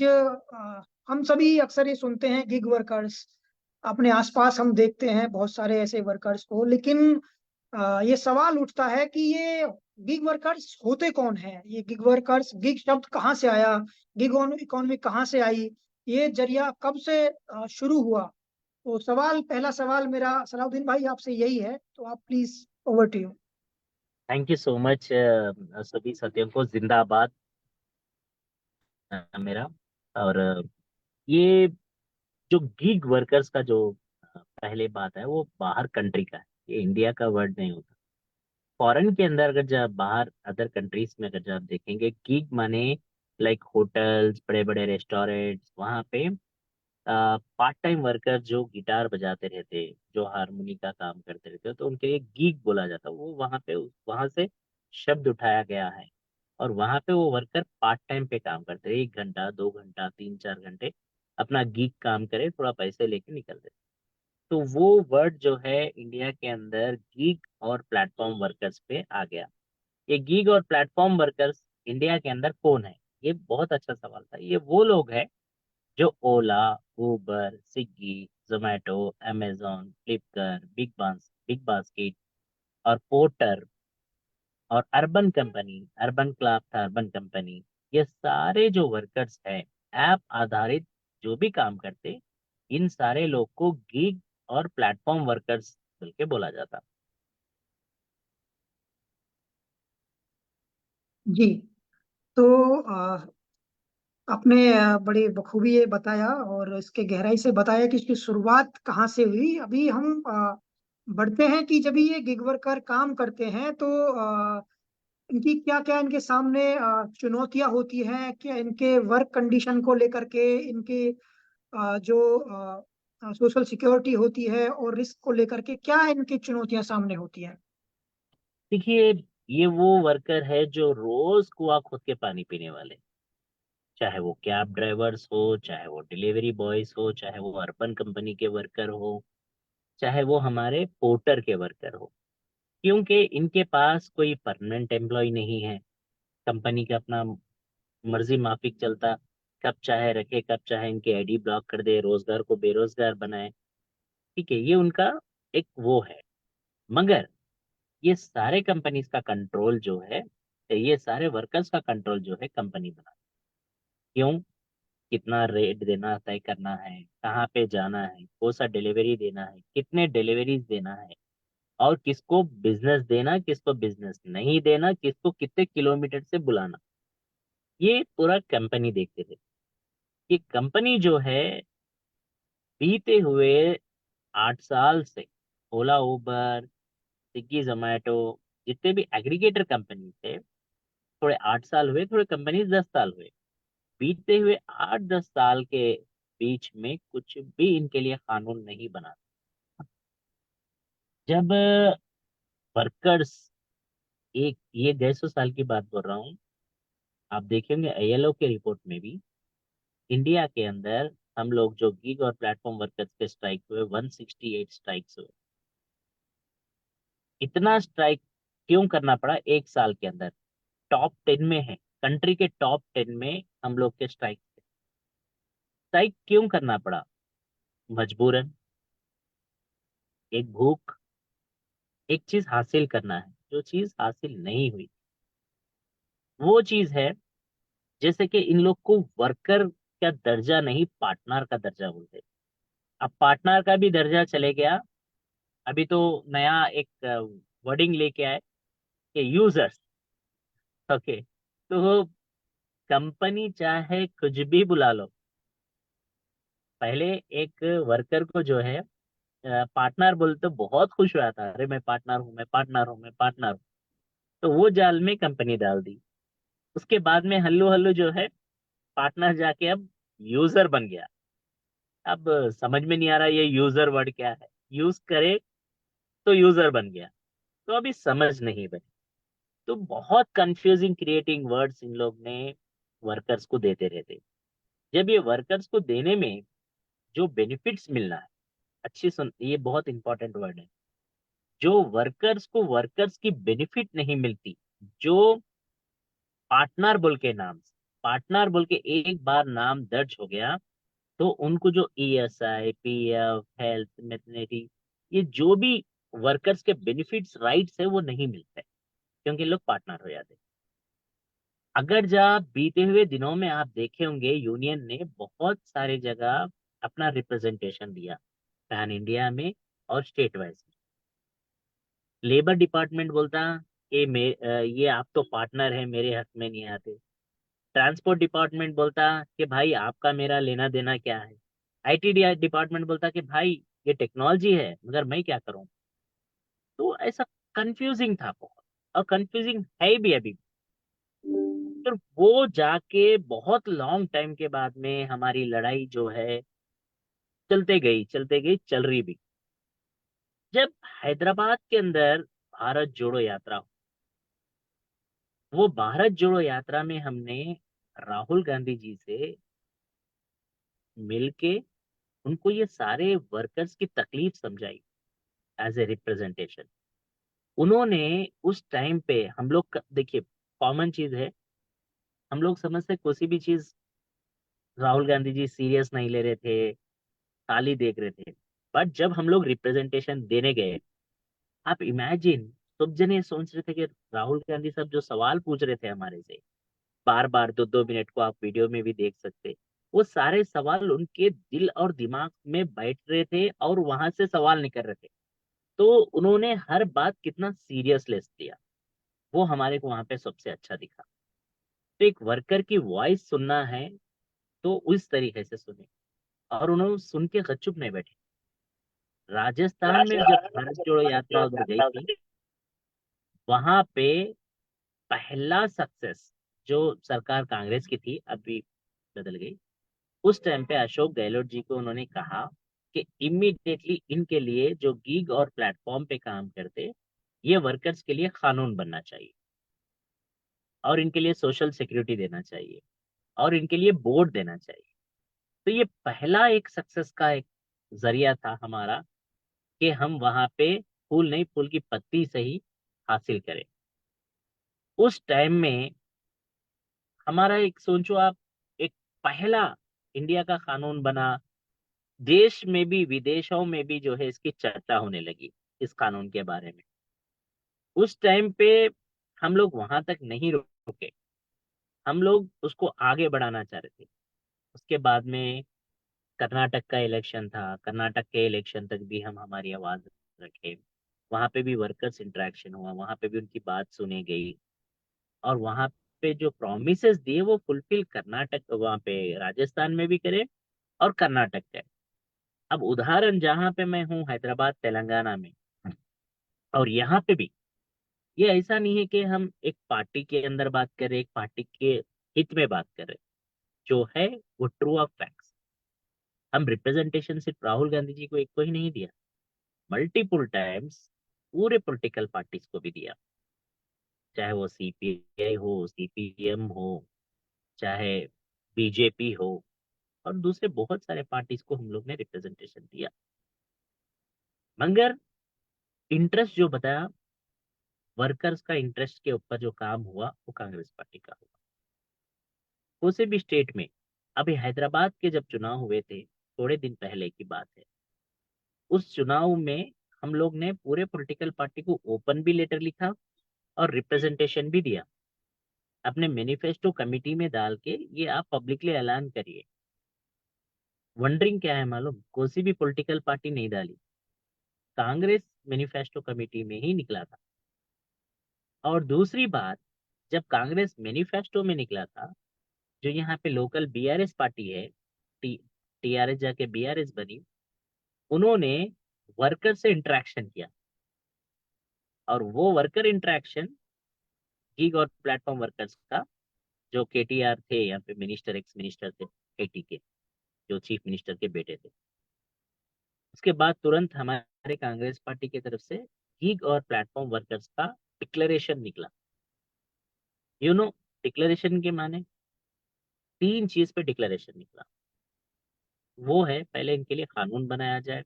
हम सभी अक्सर ये सुनते हैं गिग वर्कर्स। अपने आसपास हम देखते हैं बहुत सारे ऐसे वर्कर्स को, लेकिन ये सवाल उठता है कि ये गिग वर्कर्स होते कौन है। ये गिग वर्कर्स, गिग शब्द कहाँ से आया, गिग इकोनॉमी कहाँ से आई, ये जरिया कब से शुरू हुआ। तो पहला सवाल मेरा सलाउद्दीन भाई आपसे यही है, तो आप please, over to you. Thank you so much. सभी सत्यों को जिंदाबाद। मेरा और ये जो गीग वर्कर्स का जो पहले बात है वो बाहर कंट्री का है। ये इंडिया का वर्ड नहीं होता। फॉरेन के अंदर अगर जब बाहर अदर कंट्रीज में अगर जब आप देखेंगे गीग माने लाइक होटल्स, बड़े बड़े रेस्टोरेंट्स, वहाँ पे पार्ट टाइम वर्कर जो गिटार बजाते रहते, जो हारमोनी का काम करते रहते, तो उनके लिए गीग बोला जाता। वो वहाँ से शब्द उठाया गया है। और वहाँ पे वो वर्कर पार्ट टाइम पे काम करते हैं, 1 घंटा 2 घंटा 3 4 घंटे अपना गीग काम करे, थोड़ा पैसे लेके निकल देते। तो वो वर्ड जो है इंडिया के अंदर गीग और प्लेटफॉर्म वर्कर्स पे आ गया। ये गीग और प्लेटफॉर्म वर्कर्स इंडिया के अंदर कौन है? ये बहुत अच्छा सवाल था। ये वो लोग हैं जो Ola, Uber, Swiggy, Zomato, Amazon, Flipkart, Big Basket और पोर्टर और अर्बन क्राफ्ट, अर्बन कंपनी, ये सारे जो वर्कर्स हैं, ऐप आधारित जो भी काम करते, इन सारे लोग को गिग और प्लेटफॉर्म वर्कर्स बोल के बोला जाता। जी। तो आपने बड़ी बखूबी ये बताया और इसके गहराई से बताया कि इसकी शुरुआत कहाँ से हुई। अभी हम बढ़ते हैं कि जब ये गिग वर्कर काम करते हैं तो इनकी क्या क्या इनके सामने चुनौतियां होती हैं, क्या इनके वर्क कंडीशन को लेकर के, इनकी जो सोशल सिक्योरिटी होती है और रिस्क को लेकर के क्या इनकी चुनौतियां सामने होती हैं। देखिए, ये वो वर्कर है जो रोज कुआं खोद के पानी पीने वाले, चाहे वो कैब ड्राइवर्स हो, चाहे वो डिलीवरी बॉयज हो, चाहे वो अर्बन कंपनी के वर्कर हो, चाहे वो हमारे पोर्टर के वर्कर हो। क्योंकि इनके पास कोई परमानेंट एम्प्लॉय नहीं है। कंपनी का अपना मर्जी माफिक चलता, कब चाहे रखे, कब चाहे इनके आईडी ब्लॉक कर दे, रोजगार को बेरोजगार बनाए। ठीक है, ये उनका एक वो है। मगर ये सारे कंपनीज का कंट्रोल जो है, ये सारे वर्कर्स का कंट्रोल जो है कंपनी बना। क्यों? कितना रेट देना तय करना है, कहाँ पे जाना है, कौन सा डिलीवरी देना है, कितने डिलीवरीज देना है, और किसको बिजनेस देना, किसको बिजनेस नहीं देना, किसको कितने किलोमीटर से बुलाना, ये पूरा कंपनी देखते थे। ये कंपनी जो है बीते हुए 8 साल से, ओला, उबर, स्विगी, जोमेटो, जितने भी एग्रीगेटर कंपनी थे, थोड़े 8 साल हुए, थोड़े कंपनी 10 साल हुए। बीते हुए 8 10 साल के बीच में कुछ भी इनके लिए कानून नहीं बना। जब वर्कर्स, एक ये 150 साल की बात बोल रहा हूँ, आप देखेंगे आईएलओ के रिपोर्ट में भी इंडिया के अंदर हम लोग जो गीग और प्लेटफॉर्म वर्कर्स के स्ट्राइक हुए, 168 स्ट्राइक्स हुए। इतना स्ट्राइक क्यों करना पड़ा 1 साल के अंदर? टॉप 10 में है, कंट्री के टॉप 10 में हम लोग के स्ट्राइक थे। स्ट्राइक क्यों करना पड़ा? मजबूरन। एक भूख, एक चीज हासिल करना है, जो चीज हासिल नहीं हुई वो चीज है। जैसे कि इन लोग को वर्कर का दर्जा नहीं, पार्टनर का दर्जा बोलते। अब पार्टनर का भी दर्जा चले गया। अभी तो नया एक वर्डिंग लेके आए कि यूजर्स। ओके, तो कंपनी चाहे कुछ भी बुला लो, पहले एक वर्कर को जो है पार्टनर बोलते तो बहुत खुश हुआ था, अरे मैं पार्टनर हूँ, मैं पार्टनर हूँ, मैं पार्टनर हूँ। तो वो जाल में कंपनी डाल दी। उसके बाद में हल्लू हल्लू जो है, पार्टनर जाके अब यूजर बन गया। अब समझ में नहीं आ रहा ये यूजर वर्ड क्या है। यूज करे तो यूजर बन गया, तो अभी समझ नहीं बनी। तो बहुत कंफ्यूजिंग क्रिएटिंग वर्ड्स इन लोग ने वर्कर्स को देते रहते। जब ये वर्कर्स को देने में जो बेनिफिट्स मिलना है, अच्छी सुन, ये बहुत इंपॉर्टेंट वर्ड है। जो वर्कर्स को वर्कर्स की बेनिफिट नहीं मिलती, जो पार्टनर बोल के नाम से, पार्टनर बोल के एक बार नाम दर्ज हो गया, तो उनको जो ESI, PF, हेल्थ, मैटरनिटी, ये जो भी वर्कर्स के बेनिफिट्स, राइट्स है, वो नहीं मिलते, क्योंकि लोग पार्टनर हो जाते। अगर जब बीते हुए दिनों में आप देखे होंगे, यूनियन ने बहुत सारे जगह अपना रिप्रेजेंटेशन दिया, पैन इंडिया में और स्टेट वाइज में। लेबर डिपार्टमेंट बोलता कि ये आप तो पार्टनर है, मेरे हक में नहीं आते। ट्रांसपोर्ट डिपार्टमेंट बोलता कि भाई आपका मेरा लेना देना क्या है। IT डिपार्टमेंट बोलता कि भाई ये टेक्नोलॉजी है, मगर मैं क्या करूं। तो ऐसा कंफ्यूजिंग था बहुत, और कंफ्यूजिंग है भी अभी। तो वो जाके बहुत लॉन्ग टाइम के बाद में हमारी लड़ाई जो है चलते गई चलते गई, चल रही भी। जब हैदराबाद के अंदर भारत जोड़ो यात्रा, वो भारत जोड़ो यात्रा में हमने राहुल गांधी जी से मिलके उनको ये सारे वर्कर्स की तकलीफ समझाई एज ए रिप्रेजेंटेशन। उन्होंने उस टाइम पे हम लोग देखिए, कॉमन चीज है, हम लोग समझते कोई भी चीज राहुल गांधी जी सीरियस नहीं ले रहे थे, खाली देख रहे थे। बट जब हम लोग रिप्रेजेंटेशन देने गए, आप इमेजिन, सब जने सोच रहे थे कि राहुल गांधी साहब जो सवाल पूछ रहे थे हमारे से, बार बार 2-2 मिनट को आप वीडियो में भी देख सकते, वो सारे सवाल उनके दिल और दिमाग में बैठ रहे थे और वहां से सवाल निकल रहे थे। तो उन्होंने हर बात कितना सीरियसलेस लिया, वो हमारे को वहां पे सबसे अच्छा दिखा। तो एक वर्कर की वॉइस सुनना है तो उस तरीके से सुने, और उन्होंने सुन के गपचुप नहीं बैठे। राजस्थान में जब भारत जोड़ो यात्रा उधर गई थी, वहां पे पहला सक्सेस, जो सरकार कांग्रेस की थी, अभी बदल गई, उस टाइम पे अशोक गहलोत जी को उन्होंने कहा कि इमीडिएटली इनके लिए जो गीग और प्लेटफॉर्म पे काम करते, ये वर्कर्स के लिए कानून बनना चाहिए, और इनके लिए सोशल सिक्योरिटी देना चाहिए, और इनके लिए बोर्ड देना चाहिए। तो ये पहला एक सक्सेस का एक जरिया था हमारा, कि हम वहां पे फूल नहीं, फूल की पत्ती से ही हासिल करें। उस टाइम में हमारा एक, सोचो आप, एक पहला इंडिया का कानून बना, देश में भी विदेशों में भी जो है इसकी चर्चा होने लगी, इस कानून के बारे में। उस टाइम पे हम लोग वहां तक नहीं रुके, हम लोग उसको आगे बढ़ाना चाह रहे थे। उसके बाद में कर्नाटक का इलेक्शन था, कर्नाटक के इलेक्शन तक भी हम हमारी आवाज रखे। वहां पे भी वर्कर्स इंटरेक्शन हुआ, वहां पे भी उनकी बात सुनी गई, और वहां पे जो प्रोमिसेस दिए वो फुलफिल कर्नाटक, वहां पे राजस्थान में भी करे और कर्नाटक का। अब उदाहरण जहां पे मैं हूँ, हैदराबाद तेलंगाना में, और यहाँ पे भी ये ऐसा नहीं है कि हम एक पार्टी के अंदर बात कर रहे, एक पार्टी के हित में बात कर रहे, जो है वो ट्रू ऑफ फैक्ट्स। हम रिप्रेजेंटेशन सिर्फ राहुल गांधी जी को एक को ही नहीं दिया, मल्टीपल टाइम्स पूरे पॉलिटिकल पार्टीज को भी दिया, चाहे वो CPI हो, CPM हो, चाहे BJP हो, और दूसरे बहुत सारे पार्टीज को हम लोग ने रिप्रेजेंटेशन दिया। मगर इंटरेस्ट जो बताया, वर्कर्स का इंटरेस्ट के ऊपर जो काम हुआ, वो कांग्रेस पार्टी का हुआ। कोई भी स्टेट में, अभी हैदराबाद के जब चुनाव हुए थे, थोड़े दिन पहले की बात है, उस चुनाव में हम लोग ने पूरे पॉलिटिकल पार्टी को ओपन भी लेटर लिखा और रिप्रेजेंटेशन भी दिया, अपने मैनिफेस्टो कमिटी में डाल के ये आप पब्लिकली ऐलान करिए। वंडरिंग क्या है मालूम, कोई सी भी पॉलिटिकल पार्टी नहीं डाली, कांग्रेस मैनिफेस्टो कमेटी में ही निकला था। और दूसरी बात, जब कांग्रेस मैनिफेस्टो में निकला था, जो यहाँ पे लोकल BRS पार्टी है, TRS जाके BRS बनी, उन्होंने वर्कर से इंटरेक्शन किया, और वो वर्कर इंटरेक्शन गीग और प्लेटफॉर्म वर्कर्स का, जो KTR थे यहाँ पे, मिनिस्टर, एक्स मिनिस्टर थे AT के, जो चीफ मिनिस्टर के बेटे थे, उसके बाद तुरंत हमारे कांग्रेस पार्टी की तरफ से गीग और प्लेटफॉर्म वर्कर्स का डिक्लेरेशन निकला। यू नो डिक्लेरेशन के माने, 3 चीज पे डिक्लेरेशन निकला। वो है, पहले इनके लिए कानून बनाया जाए,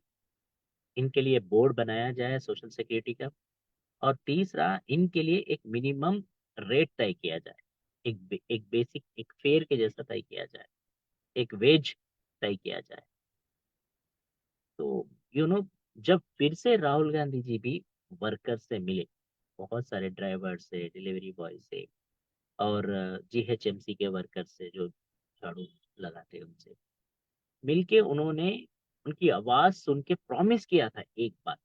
इनके लिए बोर्ड बनाया जाए सोशल सिक्योरिटी का, और तीसरा, इनके लिए एक मिनिमम रेट तय किया जाए, एक बेसिक एक फेयर के जैसा तय किया जाए, एक वेज तय किया जाए। तो जब फिर से राहुल गांधी जी भी वर्कर से मिले, बहुत सारे ड्राइवर से, डिलीवरी बॉय से, और जीएचएमसी के वर्कर से जो झाड़ू लगाते हैं उनसे मिलके, उन्होंने उनकी आवाज सुन के प्रॉमिस किया था एक बात।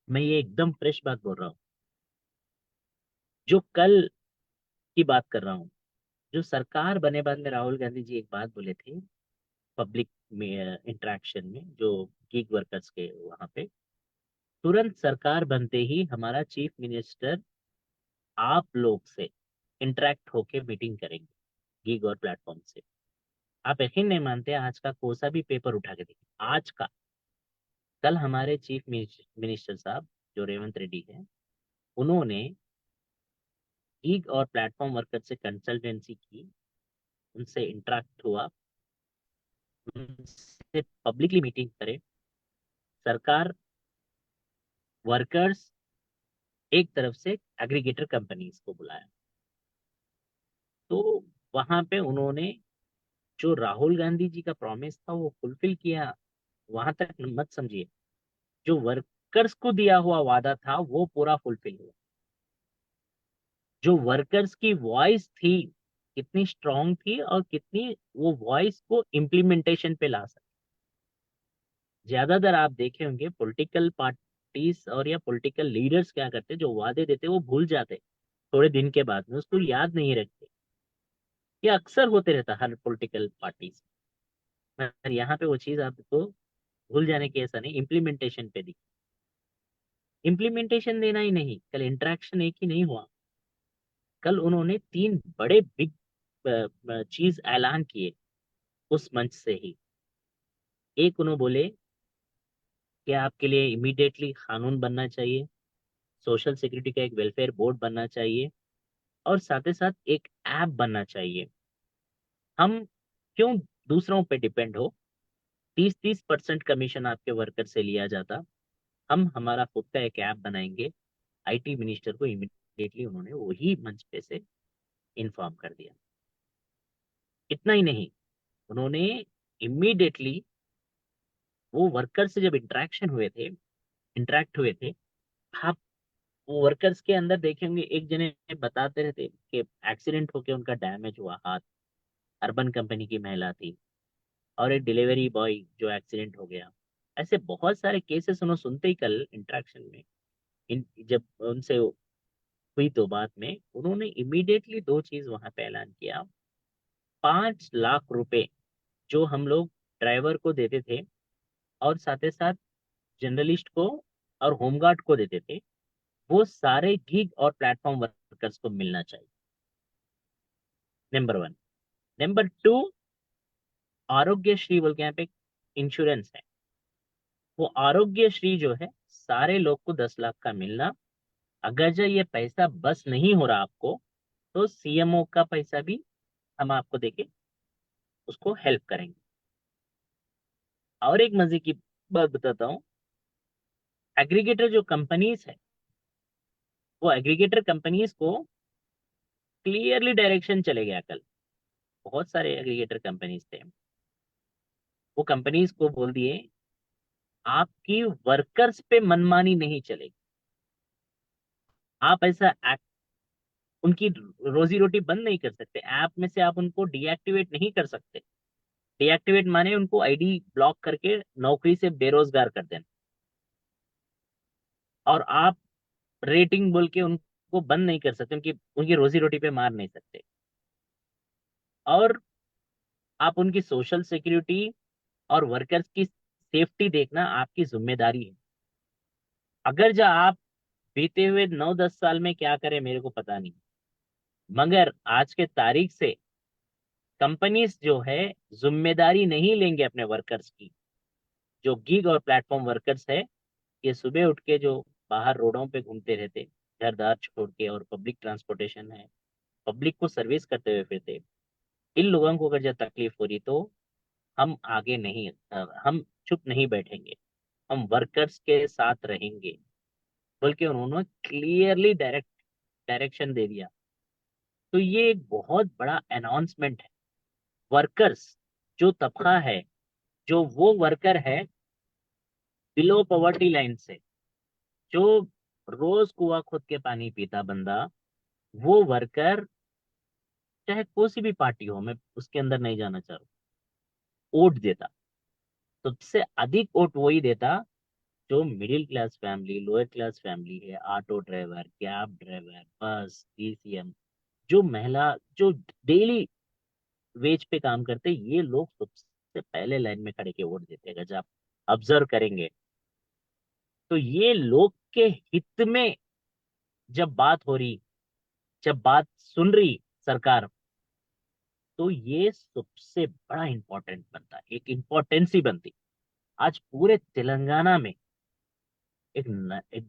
मैं ये एकदम फ्रेश बात बोल रहा हूँ, जो कल की बात कर रहा हूँ। जो सरकार बने बाद में राहुल गांधी जी एक बात बोले थे पब्लिक में, इंटरेक्शन में, जो गिग वर्कर्स के वहां पे, तुरंत सरकार बनते ही हमारा चीफ मिनिस्टर आप लोग से इंटरेक्ट होके मीटिंग करेंगे गिग और प्लेटफॉर्म से। आप यकीन नहीं मानते, आज का कोसा भी पेपर उठा के देखिए, आज का। कल हमारे चीफ मिनिस्टर साहब जो रेवंत रेड्डी हैं, उन्होंने गिग और प्लेटफॉर्म वर्कर से कंसल्टेंसी की, उनसे इंटरेक्ट हुआ, उनसे पब्लिकली मीटिंग करे। सरकार, वर्कर्स, एक तरफ से एग्रीगेटर कंपनीज को बुलाया। तो वहां पे उन्होंने जो राहुल गांधी जी का प्रॉमिस था वो फुलफिल किया। वहां तक मत समझिए, जो वर्कर्स को दिया हुआ वादा था वो पूरा फुलफिल हुआ। जो वर्कर्स की वॉइस थी कितनी स्ट्रांग थी, और कितनी वो वॉइस को इम्प्लीमेंटेशन पे ला सकते। ज्यादातर आप देखे होंगे पॉलिटिकल पार्टीज और या पॉलिटिकल लीडर्स क्या करते, जो वादे देते वो भूल जाते थोड़े दिन के बाद में, उसको याद नहीं रखते। ये अक्सर होते रहता हर पॉलिटिकल पार्टीज। मगर यहाँ पे वो चीज आपको भूल जाने की ऐसा नहीं, इम्प्लीमेंटेशन पे दी। इम्प्लीमेंटेशन देना ही नहीं, कल इंटरेक्शन एक ही नहीं हुआ। कल उन्होंने तीन बड़े बिग चीज ऐलान किए उस मंच से ही। एक, उन्होंने बोले कि आपके लिए इमीडिएटली कानून बनना चाहिए, सोशल सिक्योरिटी का एक वेलफेयर बोर्ड बनना चाहिए, और साथ ही साथ एक ऐप बनना चाहिए। हम क्यों दूसरों पे डिपेंड हो, 30-30% कमीशन आपके वर्कर से लिया जाता, हम हमारा खुद का एक ऐप बनाएंगे। आईटी मिनिस्टर को इमीडिएटली उन्होंने वही मंच पे से इन्फॉर्म कर दिया। इतना ही नहीं, उन्होंने इमीडिएटली वो वर्कर से जब इंटरेक्ट हुए थे, आप वो वर्कर्स के अंदर देखेंगे, एक जने बताते रहते कि एक्सीडेंट होके उनका डैमेज हुआ हाथ, अर्बन कंपनी की महिला थी, और एक डिलीवरी बॉय जो एक्सीडेंट हो गया। ऐसे बहुत सारे केसेस उन्होंने सुनते ही कल इंटरेक्शन में, जब उनसे हुई तो बात में, उन्होंने इमीडिएटली दो चीज वहां पे ऐलान किया। 5 लाख रुपए जो हम लोग ड्राइवर को देते थे, और साथ ही साथ जर्नलिस्ट को और होमगार्ड को देते थे, वो सारे गिग और प्लेटफॉर्म वर्कर्स को मिलना चाहिए। Number one. Number two, Aarogyasri बोल के यहाँ पे इंश्योरेंस है, वो आरोग्यश्री जो है सारे लोग को 10 लाख का मिलना। अगर जो ये पैसा बस नहीं हो रहा आपको, तो सीएमओ का पैसा भी हम आपको देके उसको हेल्प करेंगे। और एक मजे की बात बताता हूँ, एग्रीगेटर जो कंपनीज है, वो एग्रीगेटर कंपनीज को क्लियरली डायरेक्शन चले गया कल। बहुत सारे एग्रीगेटर कंपनीज थे, वो कंपनीज को बोल दिए आपकी वर्कर्स पे मनमानी नहीं चलेगी। आप ऐसा उनकी रोजी रोटी बंद नहीं कर सकते, ऐप में से आप उनको डीएक्टिवेट नहीं कर सकते। डीएक्टिवेट माने उनको आईडी ब्लॉक करके नौकरी से बेरोजगार कर देना। और आप रेटिंग बोल के उनको बंद नहीं कर सकते, उनकी उनकी रोजी रोटी पे मार नहीं सकते। और आप उनकी सोशल सिक्योरिटी और वर्कर्स की सेफ्टी देखना आपकी जिम्मेदारी है। अगर जो आप बीते हुए 9-10 साल में क्या करे मेरे को पता नहीं, मगर आज के तारीख से कंपनीज जो है जिम्मेदारी नहीं लेंगे अपने वर्कर्स की। जो गिग और प्लेटफॉर्म वर्कर्स है, ये सुबह उठ के जो बाहर रोडों पे घूमते रहते, घर दार छोड़ के, और पब्लिक ट्रांसपोर्टेशन है, पब्लिक को सर्विस करते हुए फिरते, इन लोगों को अगर जब तकलीफ हो रही, तो हम आगे नहीं, हम चुप नहीं बैठेंगे, हम वर्कर्स के साथ रहेंगे। बल्कि उन्होंने क्लियरली डायरेक्शन दे दिया तो ये एक बहुत बड़ा अनाउंसमेंट है। वर्कर्स, जो तबका है, जो वो वर्कर है बिलो पॉवर्टी लाइन से, जो रोज कुआं खोद के पानी पीता बंदा, वो वर्कर, चाहे कोई सी भी पार्टी हो, मैं उसके अंदर नहीं जाना चाह रहा हूं, वोट देता। सबसे अधिक वोट वही देता जो middle class family, lower class family है, ऑटो ड्राइवर, कैब ड्राइवर, बस, डीसीएम, जो महिला, जो डेली वेज पे काम करते, ये लोग सबसे पहले लाइन में खड़े के वोट देते हैं। अगर आप ऑब्जर्व करेंगे तो ये लोग के हित में जब बात हो रही, जब बात सुन रही सरकार, तो ये सबसे बड़ा इंपॉर्टेंट बनता है, एक इम्पोर्टेंसी बनती। आज पूरे तेलंगाना में एक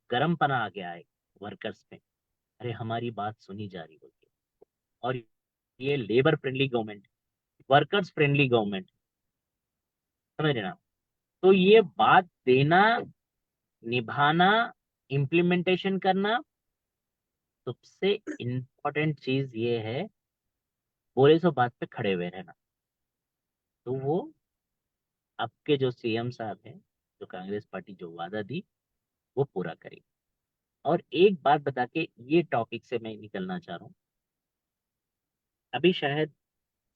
गर्म पना आ गया है वर्कर्स में। अरे हमारी बात सुनी जा रही होती है। और ये labour friendly government, workers friendly government, समझ रहे ना। तो ये बात देना, निभाना, इम्प्लीमेंटेशन करना, सबसे इम्पोर्टेंट चीज ये है। बोले सो बात पे खड़े हुए रहना। तो वो आपके जो सीएम साहब हैं, जो कांग्रेस पार्टी जो वादा दी, वो पूरा करेगी। और एक बात बता के ये टॉपिक से मैं निकलना चाह रहा हूँ। अभी शायद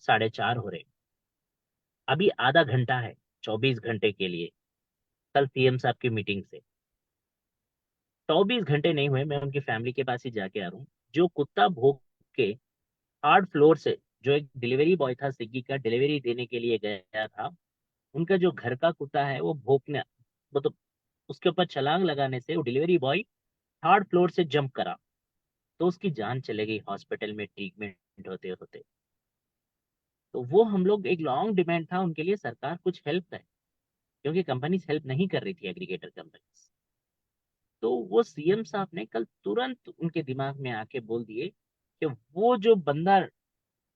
4:30 हो रहे, अभी आधा घंटा है 24 घंटे के लिए, कल सीएम साहब की मीटिंग से 24 घंटे नहीं हुए, मैं उनकी फैमिली के पास ही जाके आ रहा हूँ। जो कुत्ता भोग के 3rd फ्लोर से, जो एक डिलीवरी बॉय था, स्विगी का डिलीवरी देने के लिए गया था, उनका जो घर का कुत्ता है वो भौंकने, मतलब उसके ऊपर छलांग लगाने से वो डिलीवरी बॉय 3rd फ्लोर से जंप करा, तो उसकी जान चले गई हॉस्पिटल में ट्रीटमेंट होते होते। तो वो हम लोग, एक लॉन्ग डिमांड था उनके लिए, सरकार कुछ हेल्प करे, क्योंकि कंपनी हेल्प नहीं कर रही थी, एग्रीगेटर कंपनी। तो वो सीएम साहब ने कल तुरंत उनके दिमाग में आके बोल दिए कि वो जो बंदा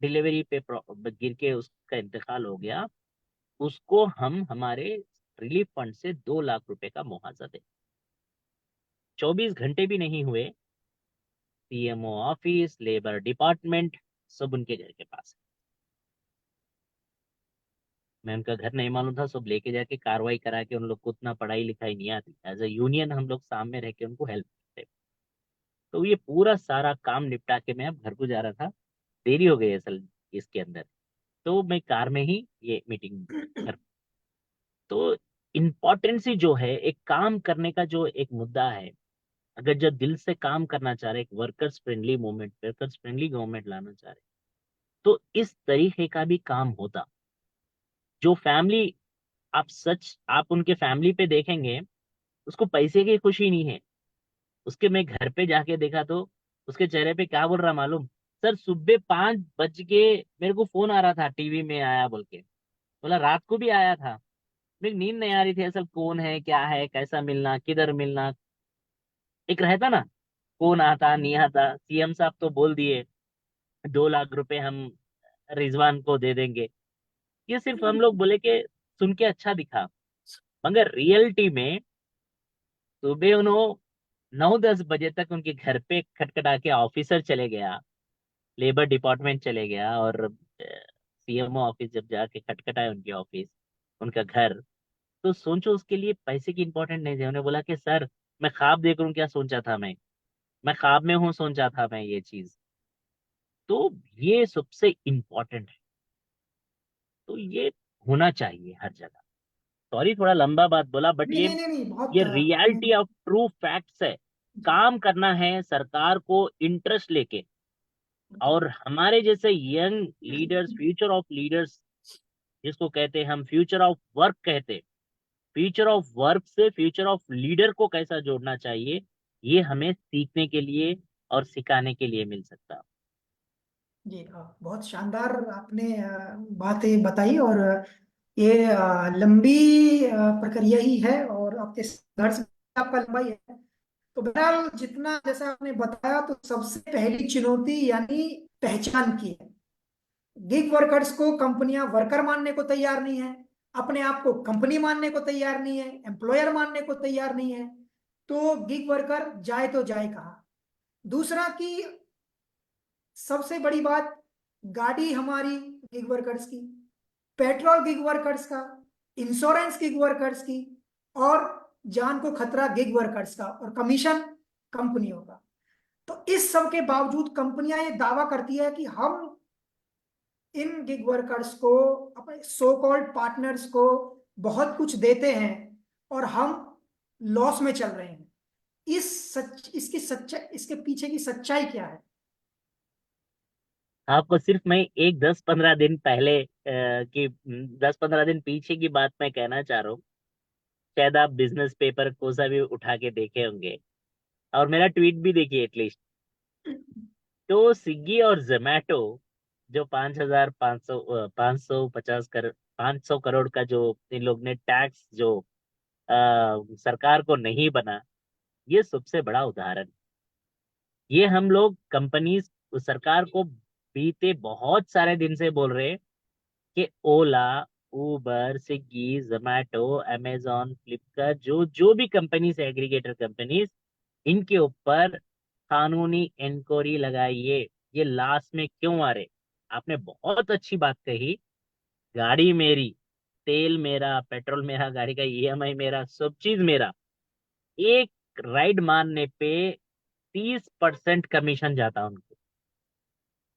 डिलीवरी पे गिर के उसका इंतकाल हो गया, उसको हम हमारे रिलीफ फंड से 2 लाख रुपए का मुआवजा दें। 24 घंटे भी नहीं हुए, सीएमओ ऑफिस, लेबर डिपार्टमेंट, सब उनके घर के पास है। मैं उनका घर नहीं मालूम था, सब लेके जाके कार्रवाई करा के, उन लोग को उतना पढ़ाई लिखाई नहीं आती, एज ए यूनियन हम लोग सामने रह के उनको हेल्प करते। तो ये पूरा सारा काम निपटा के मैं अब घर को जा रहा था, देरी हो गई असल इसके अंदर। तो मैं कार में ही ये मीटिंग कर, तो इम्पोर्टेंसी जो है एक काम करने का, जो एक मुद्दा है, अगर जब दिल से काम करना चाह रहे, एक workers friendly movement, workers friendly government लाना चाह रहे, तो इस तरीके का भी काम होता। जो फैमिली, आप उनके फैमिली पे देखेंगे, उसको पैसे की खुशी नहीं है। उसके मैं घर पे जाके देखा तो उसके चेहरे पे क्या बोल रहा मालूम, सर सुबह 5 बज के मेरे को फोन आ रहा था, टीवी में आया बोल के। बोला रात को भी आया था, मेरी नींद नहीं आ रही थी, असल कौन है, क्या है, कैसा मिलना, किधर मिलना, एक रहता ना, कौन आता नहीं आता। सीएम साहब तो बोल दिए 2 लाख रुपए हम रिजवान को दे देंगे। ये सिर्फ हम लोग बोले कि सुन के अच्छा दिखा, मगर रियलिटी में सुबह उन्होंने 9-10 बजे तक उनके घर पे खटखटा के ऑफिसर चले गया, लेबर डिपार्टमेंट चले गया, और सीएमओ ऑफिस जब जाके खटखटाए उनके ऑफिस, उनका घर, तो सोचो उसके लिए पैसे की इंपॉर्टेंट नहीं थे। उन्होंने बोला कि सर मैं ख्वाब देख रहा हूँ, क्या सोचा था मैं ख्वाब में हूँ, सोचा था मैं ये चीज। तो ये सबसे इम्पोर्टेंट है। तो ये होना चाहिए हर जगह। सॉरी थोड़ा लंबा बात बोला, बट नहीं ये नहीं नहीं नहीं, बहुत ये नहीं, रियलिटी ऑफ ट्रू फैक्ट्स है। जी काम करना है सरकार को इंटरेस्ट लेके, जी और हमारे जैसे young leaders, future of leaders, जिसको कहते हैं हम फ्यूचर ऑफ वर्क कहते हैं, फ्यूचर ऑफ वर्क से फ्यूचर ऑफ लीडर को कैसा जोड़ना चाहिए, ये हमें सीखने के लिए और सिखाने के लिए मिल सकता। जी। बहुत शानदार आपने बातें बताई, और ये लंबी प्रक्रिया ही है, और आपके संघर्ष में आपका लंबा ही है। तो बहरहाल जितना जैसा आपने बताया, तो सबसे पहली चुनौती यानी पहचान की है। गिग वर्कर्स को कंपनियां वर्कर मानने को तैयार नहीं है, अपने आप को कंपनी मानने को तैयार नहीं है, एम्प्लॉयर मानने को तैयार नहीं है। तो गिग वर्कर जाए तो जाए कहाँ। दूसरा कि सबसे बड़ी बात, गाड़ी हमारी गिग वर्कर्स की, पेट्रोल गिग वर्कर्स का, इंश्योरेंस गिग वर्कर्स की, और जान को खतरा गिग वर्कर्स का, और कमीशन कंपनियों का। तो इस सब के बावजूद कंपनियां ये दावा करती है कि हम इन गिग वर्कर्स को, अपने सो कॉल्ड पार्टनर्स को बहुत कुछ देते हैं और हम लॉस में चल रहे हैं। इसके पीछे की सच्चाई क्या है? आपको सिर्फ मैं एक 10-15 दिन पहले की 10-15 दिन पीछे की बात मैं कहना चाह रहा हूँ। शायद आप बिजनेस पेपर को सा भी उठा के देखे होंगे और मेरा ट्वीट भी देखिए एटलीस्ट। तो स्विगी और जोमेटो जो 5,550 का जो इन लोग ने टैक्स जो सरकार को नहीं बना, ये सबसे बड़ा उदाहरण है। ये हम लोग कंपनीज सरकार को बीते बहुत सारे दिन से बोल रहे हैं कि ओला, उबर, स्विगी, जोमेटो, अमेजोन, फ्लिपकार्ट, जो जो भी कंपनीज है, एग्रीगेटर कंपनीज, इनके ऊपर कानूनी इंक्वायरी लगाइए। ये लास्ट में क्यों आ रहे? आपने बहुत अच्छी बात कही। गाड़ी मेरी, तेल मेरा, पेट्रोल मेरा, गाड़ी का ईएमआई मेरा, सब चीज मेरा। एक राइड मारने पे 30% कमीशन जाता उनको,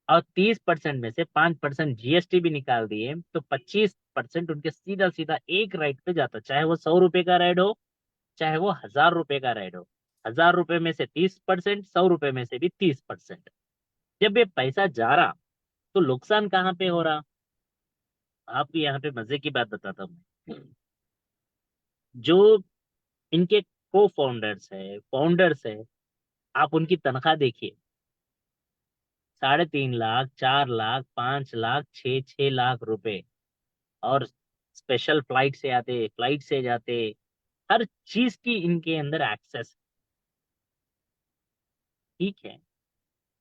और 30% में से 5% जीएसटी भी निकाल दिए तो 25% उनके सीधा सीधा एक राइड पे जाता, चाहे वो 100 रुपए का राइड हो, चाहे वो 1,000 रुपए का राइड हो। 1,000 रुपए में से 30%, 100 रुपए में से भी 30%। जब ये पैसा जा रहा तो नुकसान कहाँ पे हो रहा? आपको यहाँ पे मजे की बात बताता हूँ मैं। जो इनके को फाउंडर्स है, फाउंडर्स है, आप उनकी तनख्वाह देखिए। 3.5 लाख, 4 लाख, 5 लाख, 6-6 लाख रुपए। और स्पेशल फ्लाइट से आते, फ्लाइट से जाते, हर चीज की इनके अंदर एक्सेस। ठीक है,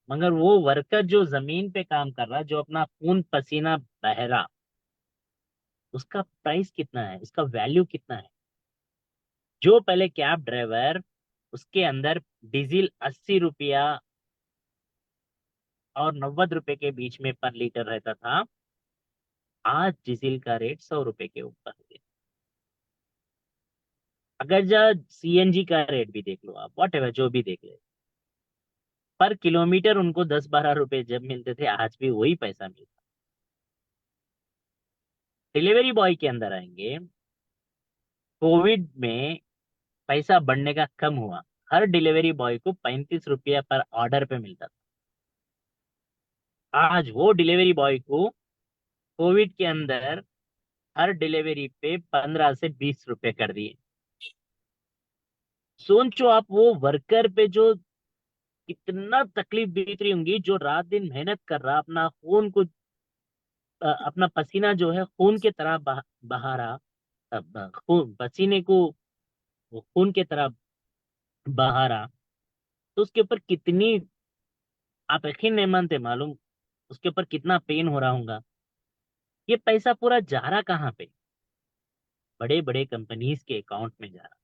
मगर वो वर्कर जो जमीन पे काम कर रहा, जो अपना खून पसीना बह रहा, उसका प्राइस कितना है, उसका वैल्यू कितना है? जो पहले कैब ड्राइवर, उसके अंदर डीजल 80 रुपया और 90 रुपए के बीच में पर लीटर रहता था, आज डीजल का रेट 100 रुपए के ऊपर हो गया। अगर जा सीएनजी का रेट भी देख लो आप, वॉट एवर जो भी देख ले, पर किलोमीटर उनको 10-12 रुपए जब मिलते थे, आज भी वही पैसा मिलता। डिलीवरी बॉय के अंदर आएंगे। कोविड में पैसा बढ़ने का कम हुआ, हर डिलीवरी बॉय को 35 रुपया पर ऑर्डर पे मिलता था। आज वो डिलीवरी बॉय को कोविड के अंदर हर डिलीवरी पे 15 से 20 रुपए कर दिए। सोचो आप, वो वर्कर पे जो कितना तकलीफ बीत रही होंगी, जो रात दिन मेहनत कर रहा, अपना खून को अपना पसीना जो है खून की तरह बहा रहा, खून पसीने को वो खून की तरह बहा रहा, तो उसके ऊपर कितनी, आप यकीन नहीं मानते, मालूम उसके ऊपर कितना पेन हो रहा होगा। ये पैसा पूरा जा रहा कहाँ पे? बड़े बड़े कंपनीज के अकाउंट में जा रहा।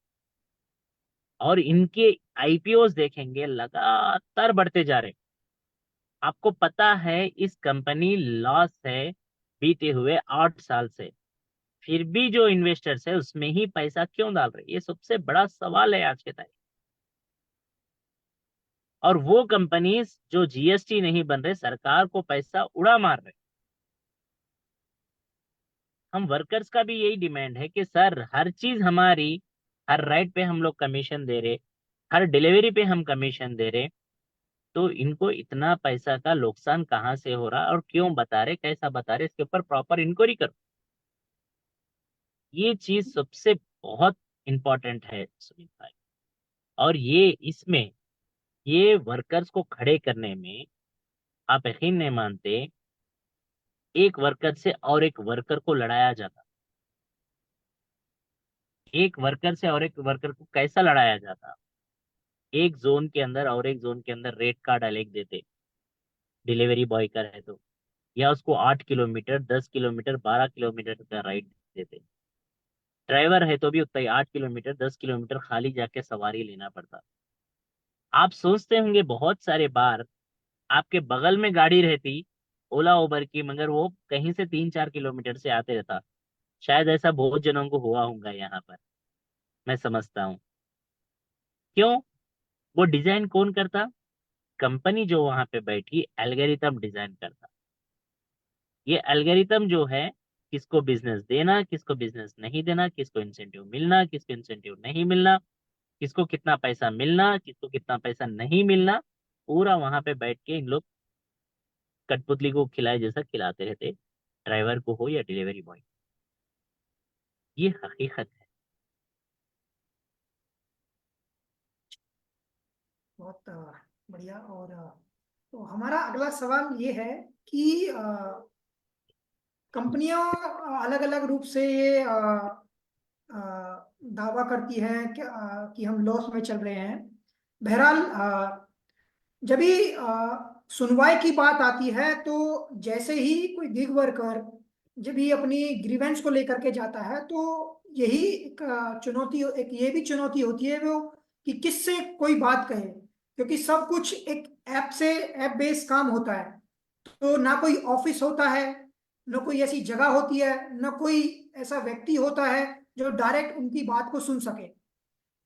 और इनके आईपीओस देखेंगे लगातार बढ़ते जा रहे। आपको पता है इस कंपनी लॉस है बीते हुए 8 साल से, फिर भी जो इन्वेस्टर्स है उसमें ही पैसा क्यों डाल रहे? ये सबसे बड़ा सवाल है आज के टाइम। और वो कंपनीज जो जीएसटी नहीं बन रहे, सरकार को पैसा उड़ा मार रहे। हम वर्कर्स का भी यही डिमांड है कि सर, हर चीज हमारी, हर राइड पे हम लोग कमीशन दे रहे, हर डिलीवरी पे हम कमीशन दे रहे, तो इनको इतना पैसा का नुकसान कहाँ से हो रहा और क्यों बता रहे, कैसा बता रहे, इसके ऊपर प्रॉपर इंक्वायरी करो। ये चीज सबसे बहुत इंपॉर्टेंट है सुमित भाई। और ये इसमें, ये वर्कर्स को खड़े करने में, आप यकीन नहीं मानते, एक वर्कर से और एक वर्कर को लड़ाया जाता। एक वर्कर से और एक वर्कर को कैसा लड़ाया जाता? एक जोन के अंदर और एक जोन के अंदर रेट कार्ड अलग देते, डिलीवरी बॉय का है तो, या उसको 8 किलोमीटर, 10 किलोमीटर, 12 किलोमीटर का राइड देते। ड्राइवर है तो भी उतना ही 8 किलोमीटर, 10 किलोमीटर खाली जाके सवारी लेना पड़ता। आप सोचते होंगे बहुत सारे बार आपके बगल में गाड़ी रहती ओला उबर की, मगर वो कहीं से 3-4 किलोमीटर से आते रहता। शायद ऐसा बहुत जनों को हुआ होगा यहाँ पर, मैं समझता हूँ। क्यों? वो डिजाइन कौन करता? कंपनी जो वहां पे बैठी एल्गोरिथम डिजाइन करता। ये एल्गोरिथम जो है, किसको बिजनेस देना, किसको बिजनेस नहीं देना, किसको इंसेंटिव मिलना, किसको इंसेंटिव नहीं मिलना, किसको कितना पैसा मिलना, किसको कितना पैसा नहीं मिलना, पूरा वहां पे बैठ के इन लोग कठपुतली को खिलाए जैसा खिलाते रहते, ड्राइवर को हो या डिलीवरी बॉय। ये हकीकत है। बहुत बढ़िया। और तो हमारा अगला सवाल ये है कि कंपनियां अलग अलग रूप से ये अ, दावा करती हैं कि हम लॉस में चल रहे हैं। बहरहाल जब भी सुनवाई की बात आती है तो जैसे ही कोई गिग वर्कर जब भी अपनी ग्रीवेंस को लेकर के जाता है तो यही एक चुनौती, एक ये भी चुनौती होती है वो कि किससे कोई बात कहे, क्योंकि सब कुछ एक ऐप से, ऐप बेस्ड काम होता है। तो ना कोई ऑफिस होता है, ना कोई ऐसी जगह होती है, ना कोई ऐसा व्यक्ति होता है जो डायरेक्ट उनकी बात को सुन सके।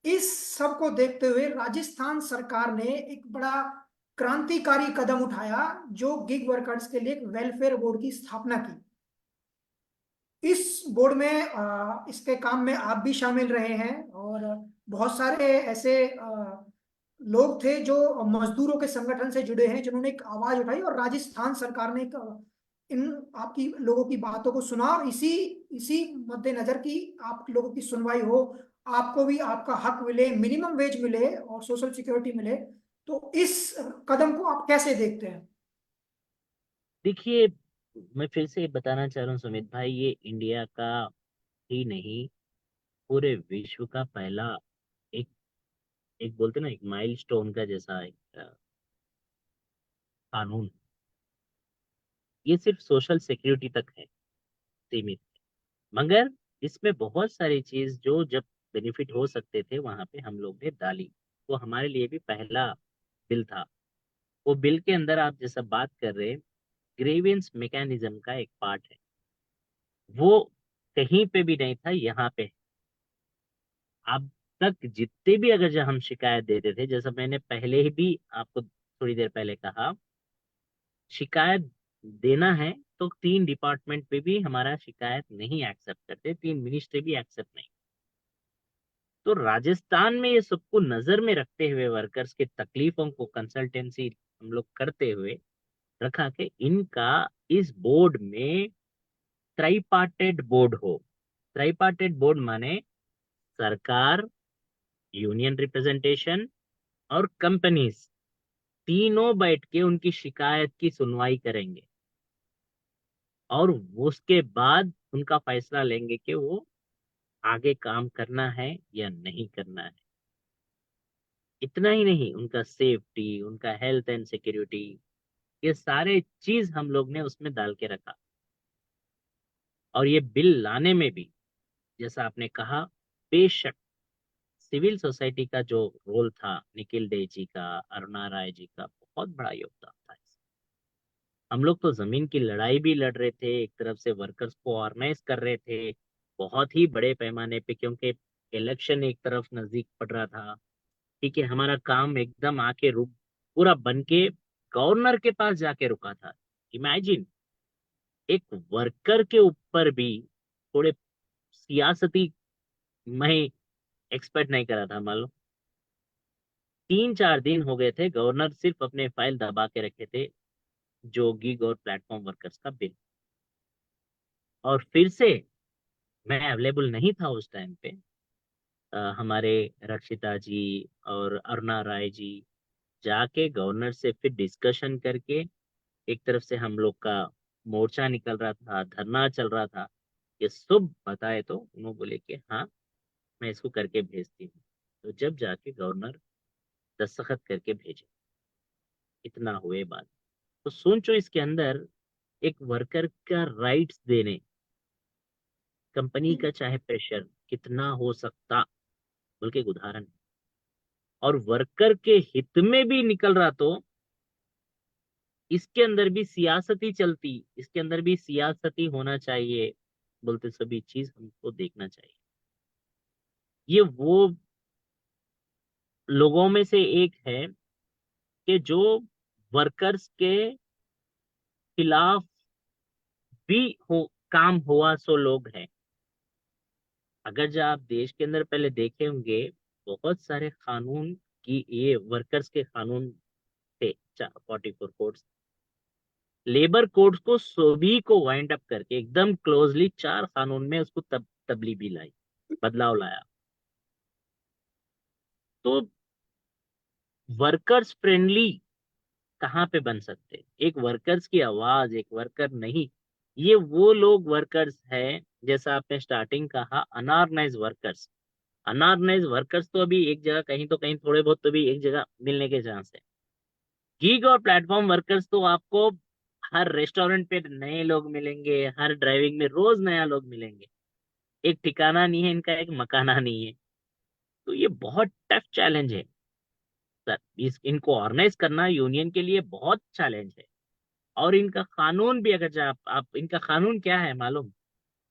इस सब को देखते हुए राजस्थान सरकार ने एक बड़ा क्रांतिकारी कदम उठाया, जो गिग वर्कर्स के लिए एक वेलफेयर बोर्ड की स्थापना की। इस बोर्ड में इसके काम में आप भी शामिल रहे हैं, और बहुत सारे ऐसे लोग थे जो मजदूरों के संगठन से जुड़े हैं, जिन्होंने एक आवाज उठाई, और राजस्थान सरकार ने इन आपकी लोगों की बातों को सुना, और इसी इसी मद्देनजर की आप लोगों की सुनवाई हो, आपको भी आपका हक मिले, मिनिमम वेज मिले और सोशल सिक्योरिटी मिले। तो इस कदम को आप कैसे देखते हैं? देखिए, मैं फिर से बताना चाह रहा हूँ सुमित भाई, ये इंडिया का ही नहीं, पूरे विश्व का पहला एक एक बोलते ना, एक माइलस्टोन का जैसा एक कानून। ये सिर्फ सोशल सिक्योरिटी तक है सीमित, मगर इसमें बहुत सारी चीज जो जब बेनिफिट हो सकते थे वहां पे हम लोग ने डाली। वो हमारे लिए भी पहला बिल था। वो बिल के अंदर आप जैसा बात कर रहे, ग्रीवेंस मैकेनिज्म का एक पार्ट है। वो कहीं पे भी नहीं था, यहाँ पे है। अब तक जितने भी अगर जब हम शिकायत देते थे, जैसा मैंने पहले ही भी आपको थोड़ी देर पहले कहा, शिकायत देना है तो 3 डिपार्टमेंट पे भी हमारा शिकायत नहीं एक्सेप्ट करते, 3 मिनिस्ट्री भी एक्सेप्ट नहीं। तो राजस्थान में ये सबको नजर में रखते हुए, वर्कर्स के तकलीफों को कंसल्टेंसी हम लोग करते हुए रखा कि इनका इस बोर्ड में ट्राइपार्टेड बोर्ड हो। ट्राइपार्टेड बोर्ड माने सरकार, यूनियन रिप्रेजेंटेशन और कंपनीज, तीनों बैठ के उनकी शिकायत की सुनवाई करेंगे, और उसके बाद उनका फैसला लेंगे कि वो आगे काम करना है या नहीं करना है। इतना ही नहीं, उनका सेफ्टी, उनका हेल्थ एंड सिक्योरिटी, ये सारे चीज हम लोग ने उसमें डाल के रखा। और ये बिल लाने में भी, जैसा आपने कहा, बेशक सिविल सोसाइटी का जो रोल था, निखिल डे जी का, अरुणा राय जी का बहुत बड़ा योगदान था। हम लोग तो जमीन की लड़ाई भी लड़ रहे थे, एक तरफ से वर्कर्स को ऑर्गेनाइज कर रहे थे बहुत ही बड़े पैमाने पे, क्योंकि इलेक्शन एक तरफ नजदीक पड़ रहा था। ठीक है, हमारा काम एकदम आके रुक, पूरा बन के गवर्नर के पास जाके रुका था। इमेजिन, एक वर्कर के ऊपर भी थोड़े सियासती, मैं एक्सपेक्ट नहीं करा था। मान लो 3-4 दिन हो गए थे, गवर्नर सिर्फ अपने फाइल दबा के रखे थे, जो गिग और प्लेटफॉर्म वर्कर्स का बिल। और फिर से मैं अवेलेबल नहीं था उस टाइम पे। हमारे रक्षिता जी और अरुणा राय जी जाके गवर्नर से फिर डिस्कशन करके, एक तरफ से हम लोग का मोर्चा निकल रहा था, धरना चल रहा था, ये सब बताए तो उन्होंने बोले कि हाँ, मैं इसको करके भेजती हूँ। तो जब जाके गवर्नर दस्तखत करके भेजे, इतना हुए बात। तो सोचो, इसके अंदर एक वर्कर का राइट्स देने, कंपनी का चाहे प्रेशर कितना हो सकता, बोल के एक उदाहरण, और वर्कर के हित में भी निकल रहा, तो इसके अंदर भी सियासती चलती, इसके अंदर भी सियासती होना चाहिए, बोलते सभी चीज हमको देखना चाहिए। ये वो लोगों में से एक है कि जो वर्कर्स के खिलाफ भी हो काम हुआ सो लोग हैं। अगर जो आप देश के अंदर पहले देखे होंगे, बहुत सारे कानून की ये वर्कर्स के कानून थे, 44 कोड्स, लेबर कोड्स को सभी को वाइंड अप करके एकदम क्लोजली 4 कानून में उसको तब्दीली लाई, बदलाव लाया। तो वर्कर्स फ्रेंडली कहाँ पे बन सकते? एक वर्कर्स की आवाज, एक वर्कर नहीं, ये वो लोग वर्कर्स हैं, जैसा आपने स्टार्टिंग कहा, अनऑर्गेनाइज वर्कर्स। अनऑर्गेनाइज वर्कर्स तो अभी एक जगह कहीं तो कहीं थोड़े बहुत तो भी एक जगह मिलने के चांस है। गीग और प्लेटफॉर्म वर्कर्स तो आपको हर रेस्टोरेंट पे नए लोग मिलेंगे, हर ड्राइविंग में रोज नया लोग मिलेंगे। एक ठिकाना नहीं है इनका, एक मकाना नहीं है। तो ये बहुत टफ चैलेंज है सर, इनको ऑर्गेनाइज करना यूनियन के लिए बहुत चैलेंज है। और इनका कानून भी, अगर जो आप इनका कानून क्या है मालूम?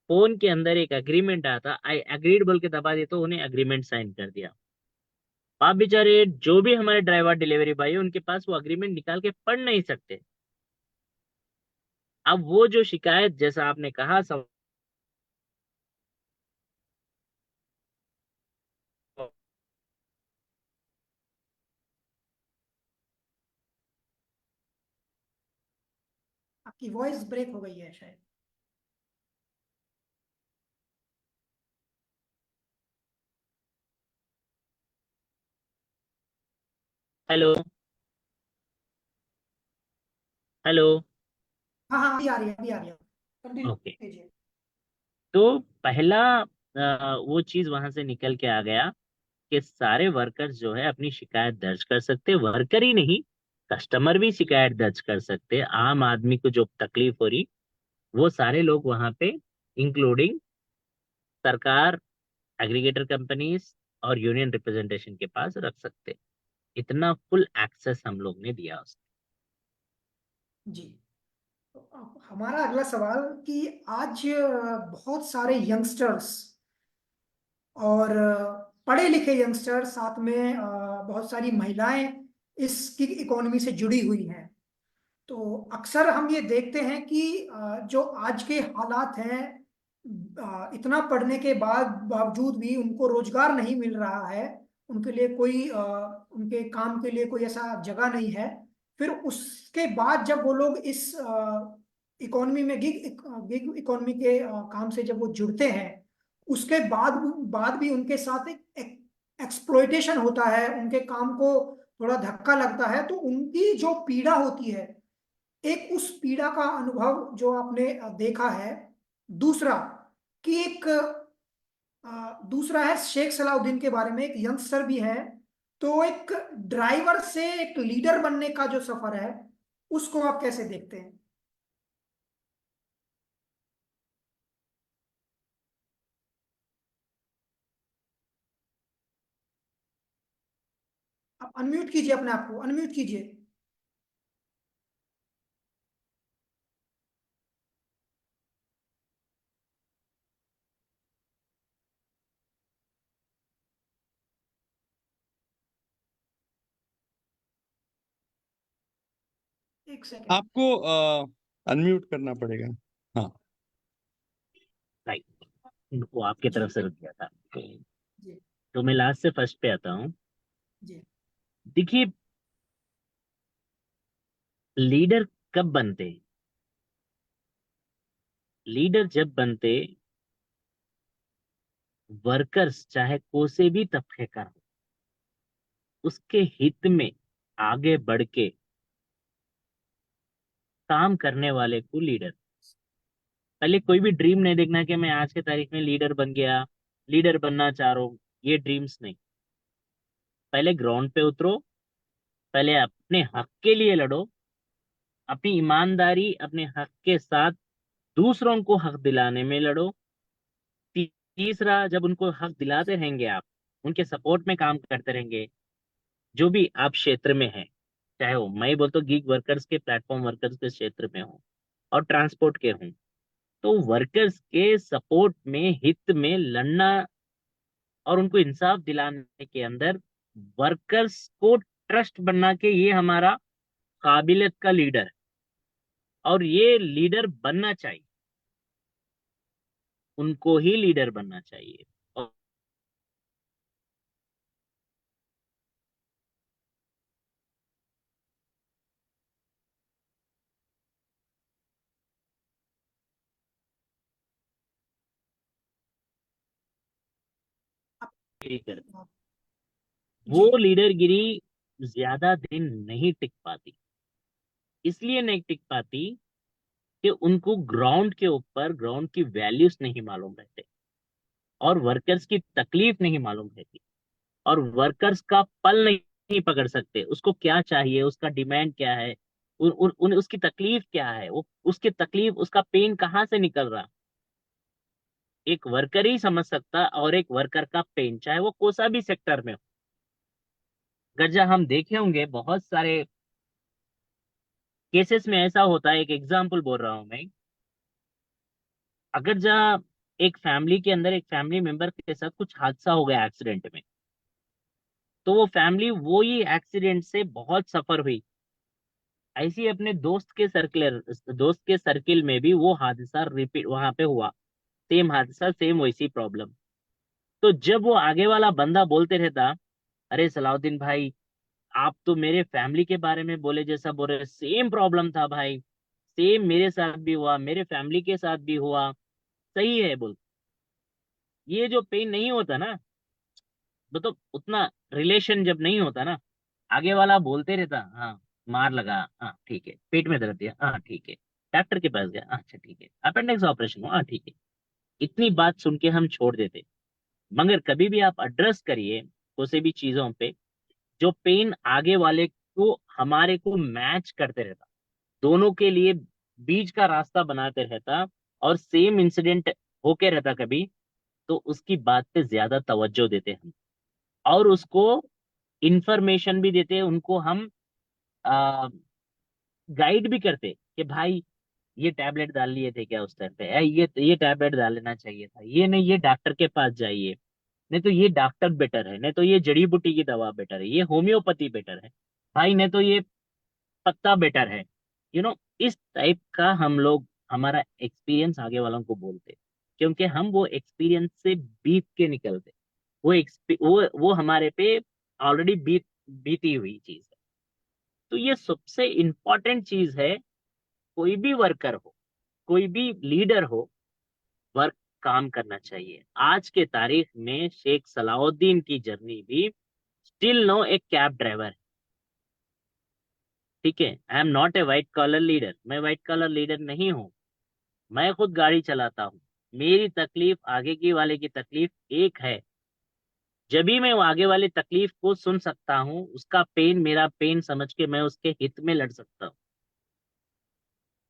फोन के अंदर एक अग्रीमेंट आता, आई एग्रीड बोल के दबा दे तो उन्हें अग्रीमेंट साइन कर दिया। आप बेचारे जो भी हमारे ड्राइवर डिलीवरी भाई है, उनके पास वो अग्रीमेंट निकाल के पढ़ नहीं सकते। अब वो जो शिकायत, जैसा आपने कहा, सब आपकी वॉइस ब्रेक हो गई है शायद। Hello, hello. हाँ हाँ, अभी आ रही है, अभी आ रही है। कंटिन्यू ओके, कीजिए। तो पहला वो चीज वहां से निकल के आ गया कि सारे वर्कर्स जो है अपनी शिकायत दर्ज कर सकते, वर्कर ही नहीं, कस्टमर भी शिकायत दर्ज कर सकते। आम आदमी को जो तकलीफ हो रही, वो सारे लोग वहां पे, इंक्लूडिंग सरकार, एग्रीगेटर कंपनीज और यूनियन रिप्रेजेंटेशन के पास रख सकते। इतना फुल एक्सेस हम लोग ने दिया उसको। जी। तो अब हमारा अगला सवाल कि आज बहुत सारे यंगस्टर्स और पढ़े लिखे यंगस्टर, साथ में बहुत सारी महिलाएं इस गिग इकोनॉमी से जुड़ी हुई हैं। तो अक्सर हम ये देखते हैं कि जो आज के हालात हैं, इतना पढ़ने के बाद बावजूद भी उनको रोजगार नहीं मिल रहा है। उनके लिए कोई उनके काम के लिए कोई ऐसा जगह नहीं है। फिर उसके बाद जब वो लोग इस इकोनॉमी में, गिग इकोनॉमी के काम से जब वो जुड़ते हैं, उसके बाद भी उनके साथ एक एक्सप्लॉयटेशन होता है, उनके काम को थोड़ा धक्का लगता है, तो उनकी जो पीड़ा होती है, एक उस पीड़ा का अनुभव जो आपने देखा है। दूसरा कि एक दूसरा है शेख सलाउद्दीन के बारे में, एक यंगस्टर भी है। तो एक ड्राइवर से एक लीडर बनने का जो सफर है, उसको आप कैसे देखते हैं? आप अनम्यूट कीजिए, अपने आप को अनम्यूट कीजिए। एक सेकेंड। आपको अनम्यूट करना पड़ेगा। हाँ। राइट, वो आपके जी तरफ से रुक गया था। जी तो मैं लास्ट से फर्स्ट पे आता हूँ। जी देखिए, लीडर कब बनते हैं? लीडर जब बनते, वर्कर्स चाहे कोई भी तबके का हो, उसके हित में आगे बढ़ के काम करने वाले को लीडर। पहले कोई भी ड्रीम नहीं देखना कि मैं आज के तारीख में लीडर बन गया, लीडर बनना चाह रहा हूँ, ये ड्रीम्स नहीं। पहले ग्राउंड पे उतरो, पहले अपने हक के लिए लड़ो, अपनी ईमानदारी, अपने हक के साथ दूसरों को हक दिलाने में लड़ो। तीसरा, जब उनको हक दिलाते रहेंगे आप, उनके सपोर्ट में काम करते रहेंगे, जो भी आप क्षेत्र में हैं, चाहे वो मैं बोलता हूँ गिग वर्कर्स के, प्लेटफॉर्म वर्कर्स के क्षेत्र में हो और ट्रांसपोर्ट के हों, तो वर्कर्स के सपोर्ट में, हित में लड़ना और उनको इंसाफ दिलाने के अंदर वर्कर्स को ट्रस्ट बनना के ये हमारा काबिलियत का लीडर है और ये लीडर बनना चाहिए, उनको ही लीडर बनना चाहिए। और लीडर, वो जी लीडरगिरी ज्यादा दिन नहीं टिक पाती। इसलिए नहीं टिक पाती कि उनको ग्राउंड के ऊपर ग्राउंड की वैल्यूज नहीं मालूम रहते और वर्कर्स की तकलीफ नहीं मालूम रहती और वर्कर्स का पल नहीं पकड़ सकते, उसको क्या चाहिए, उसका डिमांड क्या है, उसकी तकलीफ क्या है, वो उसकी तकलीफ, उसका पेन कहाँ से निकल रहा, एक वर्कर ही समझ सकता और एक वर्कर का पेन, चाहे वो कोसा भी सेक्टर में हो। अगर जब हम देखे होंगे बहुत सारे केसेस में ऐसा होता है, एक एग्जांपल बोल रहा हूं मैं, अगर जहाँ एक फैमिली के अंदर एक फैमिली मेंबर के साथ कुछ हादसा हो गया एक्सीडेंट में, तो वो फैमिली वो ही एक्सीडेंट से बहुत सफर हुई, ऐसी अपने दोस्त के सर्किल में भी वो हादसा रिपीट वहां पे हुआ, सेम हादसा, सेम वैसी प्रॉब्लम। तो जब वो आगे वाला बंदा बोलते रहता, अरे सलाउद्दीन भाई, आप तो मेरे फैमिली के बारे में बोले जैसा बोल रहे, सेम प्रॉब्लम था भाई, सेम मेरे साथ भी हुआ, मेरे फैमिली के साथ भी हुआ, सही है बोल। ये जो पेन नहीं होता ना, मतलब उतना रिलेशन जब नहीं होता ना, आगे वाला बोलते रहता, हाँ मार लगा, हाँ ठीक है, पेट में दर्द दिया, हाँ ठीक है, डॉक्टर के पास गया, अच्छा ठीक है, अपेंडिक्स ऑपरेशन हुआ, हाँ ठीक है, इतनी बात सुन के हम छोड़ देते। मगर कभी भी आप एड्रेस करिए किसी भी चीजों पे, जो पेन आगे वाले को हमारे को मैच करते रहता, दोनों के लिए बीच का रास्ता बनाते रहता और सेम इंसिडेंट होके रहता कभी, तो उसकी बात पे ज्यादा तवज्जो देते हम और उसको इंफॉर्मेशन भी देते, उनको हम गाइड भी करते कि भाई ये टैबलेट डाल लिए थे क्या उस टाइम पे, ये टैबलेट डाल लेना चाहिए था, ये नहीं, ये डॉक्टर के पास जाइए, नहीं तो ये डॉक्टर बेटर है, नहीं तो ये जड़ी बूटी की दवा बेटर है, ये होम्योपैथी बेटर है भाई, नहीं तो ये पत्ता बेटर है। इस टाइप का हम लोग हमारा एक्सपीरियंस आगे वालों को बोलते, क्योंकि हम वो एक्सपीरियंस से बीत के निकलते, वो हमारे पे ऑलरेडी बीती हुई चीज है। तो ये सबसे इम्पोर्टेंट चीज है, कोई भी वर्कर हो, कोई भी लीडर हो, वर्क काम करना चाहिए। आज के तारीख में शेख सलाउद्दीन की जर्नी भी स्टिल नो एक कैब ड्राइवर है, ठीक है। I am not a white collar leader, मैं व्हाइट कॉलर लीडर नहीं हूँ, मैं खुद गाड़ी चलाता हूँ। मेरी तकलीफ आगे की वाले की तकलीफ एक है, जब भी मैं वो आगे वाले तकलीफ को सुन सकता हूँ, उसका पेन मेरा पेन समझ के मैं उसके हित में लड़ सकता हूँ।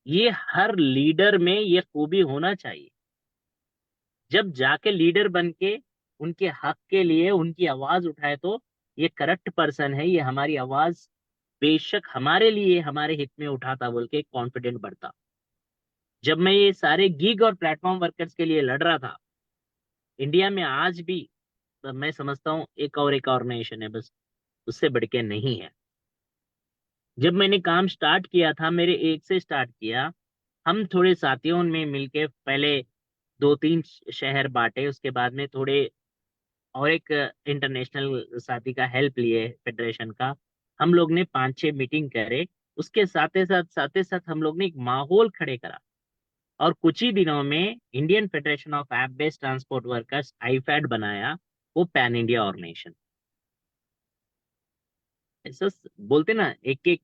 ये हर लीडर में ये खूबी होना चाहिए, जब जाके लीडर बन के उनके हक के लिए उनकी आवाज उठाए, तो ये करेक्ट पर्सन है, ये हमारी आवाज बेशक हमारे लिए हमारे हित में उठाता बोल के कॉन्फिडेंट बढ़ता। जब मैं ये सारे गीग और प्लेटफॉर्म वर्कर्स के लिए लड़ रहा था, इंडिया में आज भी मैं समझता हूँ एक ऑर्गेनाइजेशन है बस, उससे बढ़ के नहीं है। जब मैंने काम स्टार्ट किया था, मेरे एक से स्टार्ट किया, हम थोड़े साथियों में मिलके पहले 2-3 शहर बांटे, उसके बाद में थोड़े और एक इंटरनेशनल साथी का हेल्प लिए फेडरेशन का, हम लोग ने 5-6 मीटिंग करे, उसके साथ हम लोग ने एक माहौल खड़े करा और कुछ ही दिनों में Indian Federation of App Based Transport Workers IFAT बनाया, वो पैन इंडिया ऑर्गेनाइजेशन। ऐसा बोलते ना, एक एक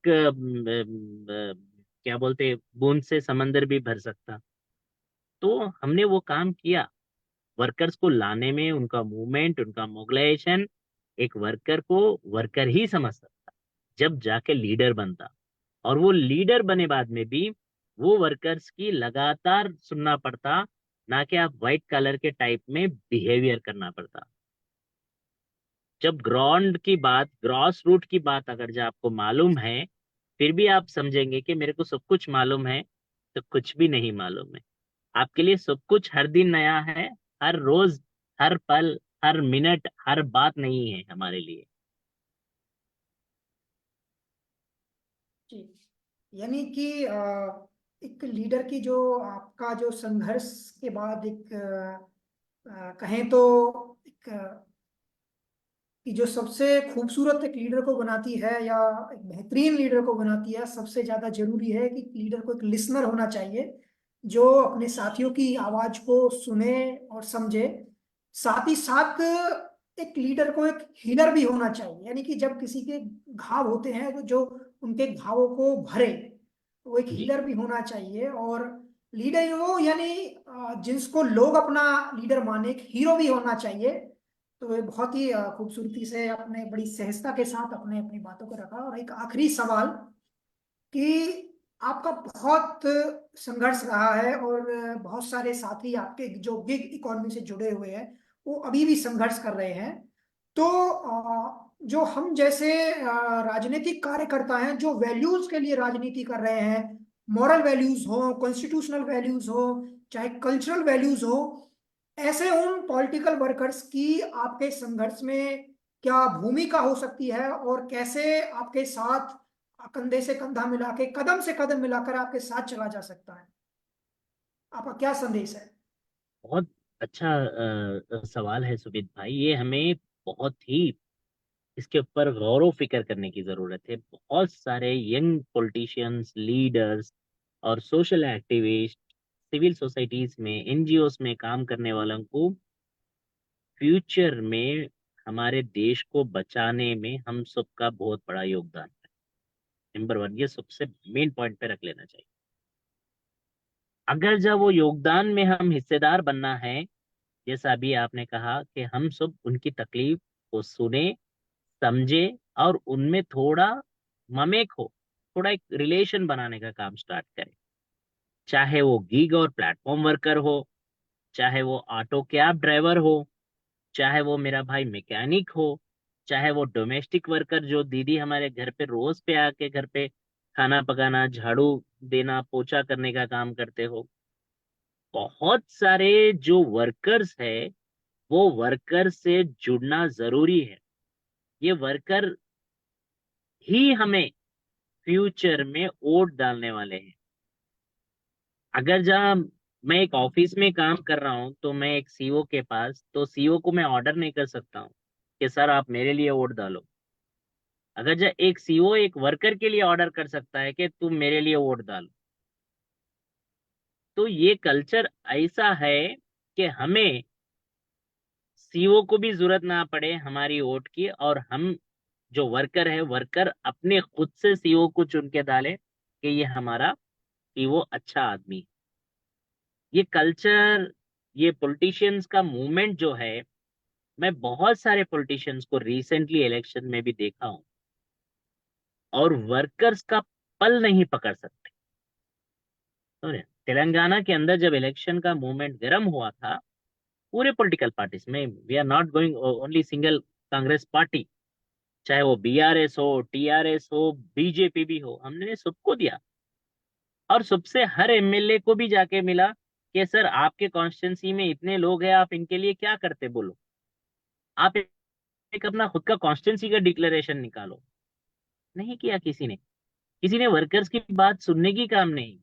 क्या बोलते, बूंद से समंदर भी भर सकता। तो हमने वो काम किया, वर्कर्स को लाने में, उनका मूवमेंट, उनका मोबिलाइजेशन, एक वर्कर को वर्कर ही समझ सकता जब जाके लीडर बनता, और वो लीडर बने बाद में भी वो वर्कर्स की लगातार सुनना पड़ता, ना कि आप व्हाइट कलर के टाइप में बिहेवियर करना पड़ता। जब ग्राउंड की बात, ग्रॉस रूट की बात अगर जो आपको मालूम है, फिर भी आप समझेंगे कि मेरे को सब कुछ मालूम है, तो कुछ भी नहीं मालूम है। आपके लिए सब कुछ हर दिन नया है, हर रोज, हर पल, हर मिनट, हर बात नहीं है हमारे लिए। जी, यानी कि एक लीडर की जो आपका जो संघर्ष के बाद एक कहें तो एक कि जो सबसे खूबसूरत एक लीडर को बनाती है या एक बेहतरीन लीडर को बनाती है, सबसे ज्यादा जरूरी है कि लीडर को एक लिसनर होना चाहिए जो अपने साथियों की आवाज को सुने और समझे। साथ ही साथ एक लीडर को एक हीलर भी होना चाहिए, यानी कि जब किसी के घाव होते हैं तो जो उनके घावों को भरे, तो वो एक जी। हीलर भी होना चाहिए। और लीडर वो यानी जिसको लोग अपना लीडर माने, एक हीरो भी होना चाहिए। तो ये बहुत ही खूबसूरती से अपने बड़ी सहजता के साथ अपने अपनी बातों को रखा। और एक आखिरी सवाल कि आपका बहुत संघर्ष रहा है और बहुत सारे साथी आपके जो गिग इकोनॉमी से जुड़े हुए हैं वो अभी भी संघर्ष कर रहे हैं। तो जो हम जैसे राजनीतिक कार्यकर्ता हैं जो वैल्यूज के लिए राजनीति कर रहे हैं, मॉरल वैल्यूज हो, कॉन्स्टिट्यूशनल वैल्यूज हो, चाहे कल्चरल वैल्यूज हो, ऐसे उन पॉलिटिकल वर्कर्स की आपके संघर्ष में क्या भूमिका हो सकती है और कैसे आपके साथ कंधे से कंधा मिला के, कदम से कदम मिलाकर आपके साथ चला जा सकता है? आपका क्या संदेश है? बहुत अच्छा सवाल है सुमित भाई। ये हमें बहुत ही इसके ऊपर गौर फिक्र करने की जरूरत है। बहुत सारे यंग पॉलिटिशियंस, लीडर्स और सोशल एक्टिविस्ट, सिविल सोसाइटीज में, एनजीओस में काम करने वालों को फ्यूचर में हमारे देश को बचाने में हम सबका बहुत बड़ा योगदान है। नंबर वन, ये सबसे मेन पॉइंट पे रख लेना चाहिए। अगर जब वो योगदान में हम हिस्सेदार बनना है, जैसा अभी आपने कहा कि हम सब उनकी तकलीफ को सुने, समझे और उनमें थोड़ा ममेक हो, थोड़ा एक रिलेशन बनाने का काम स्टार्ट करें। चाहे वो गीग और प्लेटफॉर्म वर्कर हो, चाहे वो ऑटो कैब ड्राइवर हो, चाहे वो मेरा भाई मैकेनिक हो, चाहे वो डोमेस्टिक वर्कर जो दीदी हमारे घर पे रोज पे आके घर पे खाना पकाना, झाड़ू देना, पोछा करने का काम करते हो। बहुत सारे जो वर्कर्स है, वो वर्कर से जुड़ना जरूरी है। ये वर्कर ही हमें फ्यूचर में वोट डालने वाले हैं। अगर जहाँ मैं एक ऑफिस में काम कर रहा हूँ तो मैं एक सीईओ के पास, तो सीईओ को मैं ऑर्डर नहीं कर सकता हूँ कि सर आप मेरे लिए वोट डालो। अगर जब एक सीईओ एक वर्कर के लिए ऑर्डर कर सकता है कि तुम मेरे लिए वोट डालो, तो ये कल्चर ऐसा है कि हमें सीईओ को भी जरूरत ना पड़े हमारी वोट की, और हम जो वर्कर है, वर्कर अपने खुद से सीईओ को चुन के डाले कि ये हमारा सीईओ अच्छा आदमी है। ये कल्चर, ये पॉलिटिशियंस का मूवमेंट जो है, मैं बहुत सारे पॉलिटिशियंस को रिसेंटली इलेक्शन में भी देखा हूं, और वर्कर्स का पल नहीं पकड़ सकते। तो तेलंगाना के अंदर जब इलेक्शन का मूवमेंट गर्म हुआ था, पूरे पॉलिटिकल पार्टीज में, we are not going only single Congress party, चाहे वो बीआरएस हो, टीआरएस हो, बीजेपी भी हो, हमने सबको दिया। और सबसे हर एमएलए को भी जाके मिला कि सर आपके कॉन्स्टिट्यूंसी में इतने लोग हैं, आप इनके लिए क्या करते बोलो। आप एक अपना खुद का कॉन्स्टिट्यूंसी का डिक्लेरेशन निकालो। नहीं किया किसी ने। किसी ने वर्कर्स की बात सुनने की काम नहीं।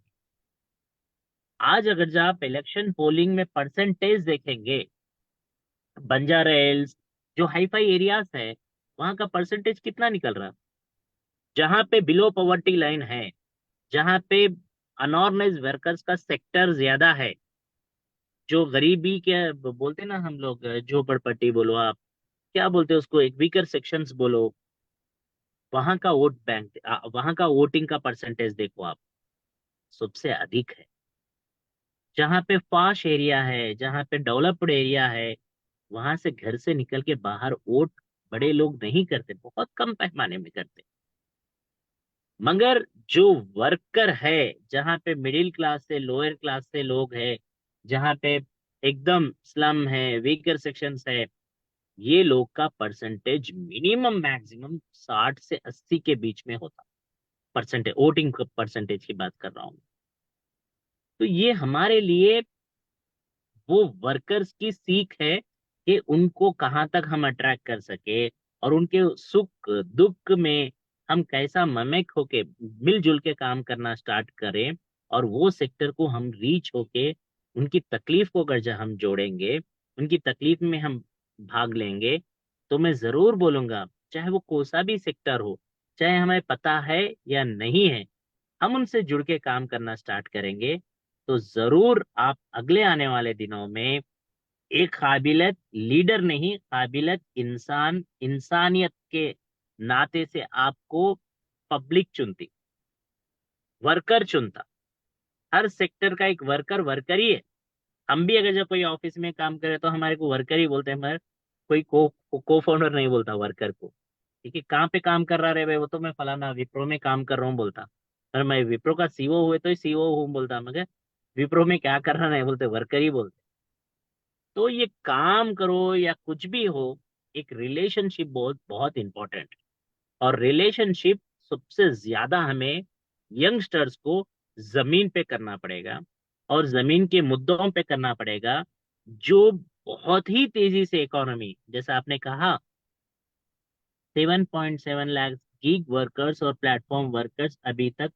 आज अगर जब आप इलेक्शन पोलिंग में परसेंटेज देखेंगे, बंजारा हिल्स जो हाईफाई एरियाज है, वहां का परसेंटेज कितना निकल रहा। जहां पे बिलो पॉवर्टी लाइन है, जहां पे अनऑर्गेनाइज वर्कर्स का सेक्टर ज्यादा है, जो गरीबी के बोलते ना हम लोग, झोपड़पट्टी बोलो, आप क्या बोलते हो उसको, एक वीकर सेक्शंस बोलो, वहां का वोट बैंक, वहां का वोटिंग का परसेंटेज देखो आप, सबसे अधिक है। जहाँ पे पॉश एरिया है, जहाँ पे डेवलप्ड एरिया है, वहां से घर से निकल के बाहर वोट बड़े लोग नहीं करते, बहुत कम पैमाने में करते। मगर जो वर्कर है, जहाँ पे मिडिल क्लास से लोअर क्लास से लोग हैं, जहाँ पे एकदम स्लम है, वीकर सेक्शंस है, ये लोग का परसेंटेज मिनिमम मैक्सिमम 60 से 80 के बीच में होता। परसेंटेज, वोटिंग परसेंटेज की बात कर रहा हूँ। तो ये हमारे लिए वो वर्कर्स की सीख है कि उनको कहाँ तक हम अट्रैक्ट कर सके, और उनके सुख दुख में हम कैसा ममेक होके मिलजुल के काम करना स्टार्ट करें, और वो सेक्टर को हम रीच होके उनकी तकलीफ को अगर जब हम जोड़ेंगे, उनकी तकलीफ में हम भाग लेंगे, तो मैं जरूर बोलूंगा, चाहे वो कोसा भी सेक्टर हो, चाहे हमें पता है या नहीं है, हम उनसे जुड़ के काम करना स्टार्ट करेंगे, तो जरूर आप अगले आने वाले दिनों में एक काबिलियत लीडर नहीं, काबिलियत इंसान, इंसानियत के नाते से आपको पब्लिक चुनती, वर्कर चुनता। हर सेक्टर का एक वर्कर वर्कर ही है। हम भी अगर जब कोई ऑफिस में काम करे तो हमारे को वर्कर ही बोलते हैं, मगर कोई को फाउंडर नहीं बोलता वर्कर को। ठीक है, कहाँ पे काम कर रहा रे भाई, वो तो मैं फलाना विप्रो में काम कर रहा हूँ बोलता, पर मैं विप्रो का सीओ हुए तो सीओ हूँ बोलता, मगर विप्रो में क्या कर रहा नहीं बोलते, वर्कर ही बोलते। तो ये काम करो या कुछ भी हो, एक रिलेशनशिप बहुत बहुत इंपॉर्टेंट। और रिलेशनशिप सबसे ज्यादा हमें यंगस्टर्स को जमीन पे करना पड़ेगा, और जमीन के मुद्दों पे करना पड़ेगा, जो बहुत ही तेजी से इकोनॉमी, जैसा आपने कहा 7.7 लाख गीग वर्कर्स और प्लेटफॉर्म वर्कर्स अभी तक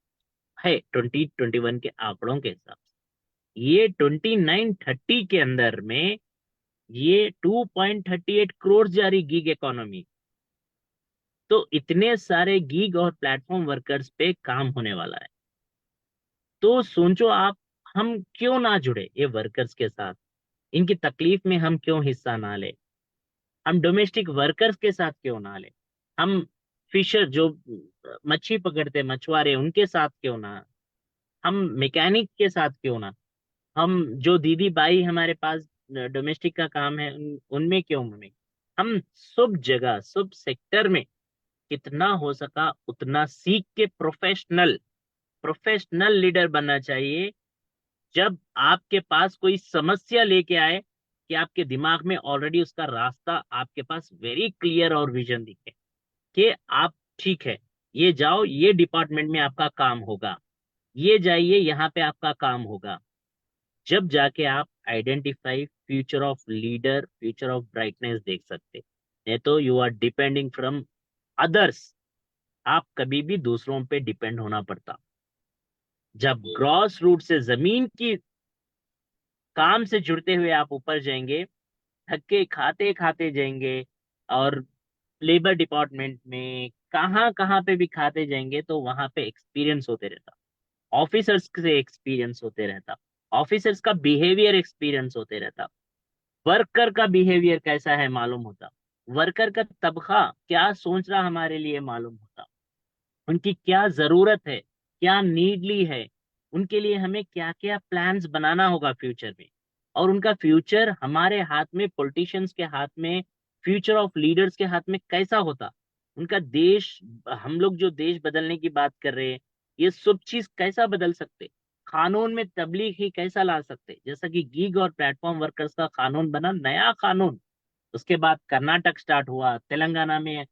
है 2021 के आंकड़ों के हिसाब से। ये 2930 के अंदर में ये 2.38 करोड़ जा रही गीग इकोनॉमी। तो इतने सारे गीग और प्लेटफॉर्म वर्कर्स पे काम होने वाला है। तो सोचो आप, हम क्यों ना जुड़े ये वर्कर्स के साथ, इनकी तकलीफ में हम क्यों हिस्सा ना ले, हम डोमेस्टिक वर्कर्स के साथ क्यों ना ले, हम फिशर जो मच्छी पकड़ते मछुआरे उनके साथ क्यों ना, हम मैकेनिक के साथ क्यों ना, हम जो दीदी बाई हमारे पास डोमेस्टिक का काम है उनमें क्यों नहीं, हम सब जगह सब सेक्टर में कितना हो सका उतना सीख के प्रोफेशनल प्रोफेशनल लीडर बनना चाहिए। जब आपके पास कोई समस्या लेके आए, कि आपके दिमाग में ऑलरेडी उसका रास्ता आपके पास वेरी क्लियर और विजन दिखे, कि आप ठीक है, ये जाओ, ये डिपार्टमेंट में आपका काम होगा, ये जाइए यहाँ पे आपका काम होगा। जब जाके आप identify future of leader, future of brightness देख सकते। नहीं तो you are depending from others, आप कभी भी दूसरों पे डिपेंड होना पड़ता। जब ग्रॉस रूट से जमीन की काम से जुड़ते हुए आप ऊपर जाएंगे, धक्के खाते खाते जाएंगे, और लेबर डिपार्टमेंट में कहाँ कहाँ पे भी खाते जाएंगे, तो वहां पे एक्सपीरियंस होते रहता, ऑफिसर्स से एक्सपीरियंस होते रहता, ऑफिसर्स का बिहेवियर एक्सपीरियंस होते रहता, वर्कर का बिहेवियर कैसा है मालूम होता, वर्कर का तबका क्या सोच रहा हमारे लिए मालूम होता, उनकी क्या जरूरत है, क्या नीडली है, उनके लिए हमें क्या क्या प्लान्स बनाना होगा फ्यूचर में। और उनका फ्यूचर हमारे हाथ में, पॉलिटिशियंस के हाथ में, फ्यूचर ऑफ लीडर्स के हाथ में कैसा होता, उनका देश, हम लोग जो देश बदलने की बात कर रहे हैं, ये सब चीज कैसा बदल सकते, कानून में तब्दीली ही कैसा ला सकते, जैसा कि गीग और प्लेटफॉर्म वर्कर्स का कानून बना, नया कानून, उसके बाद कर्नाटक स्टार्ट हुआ, तेलंगाना में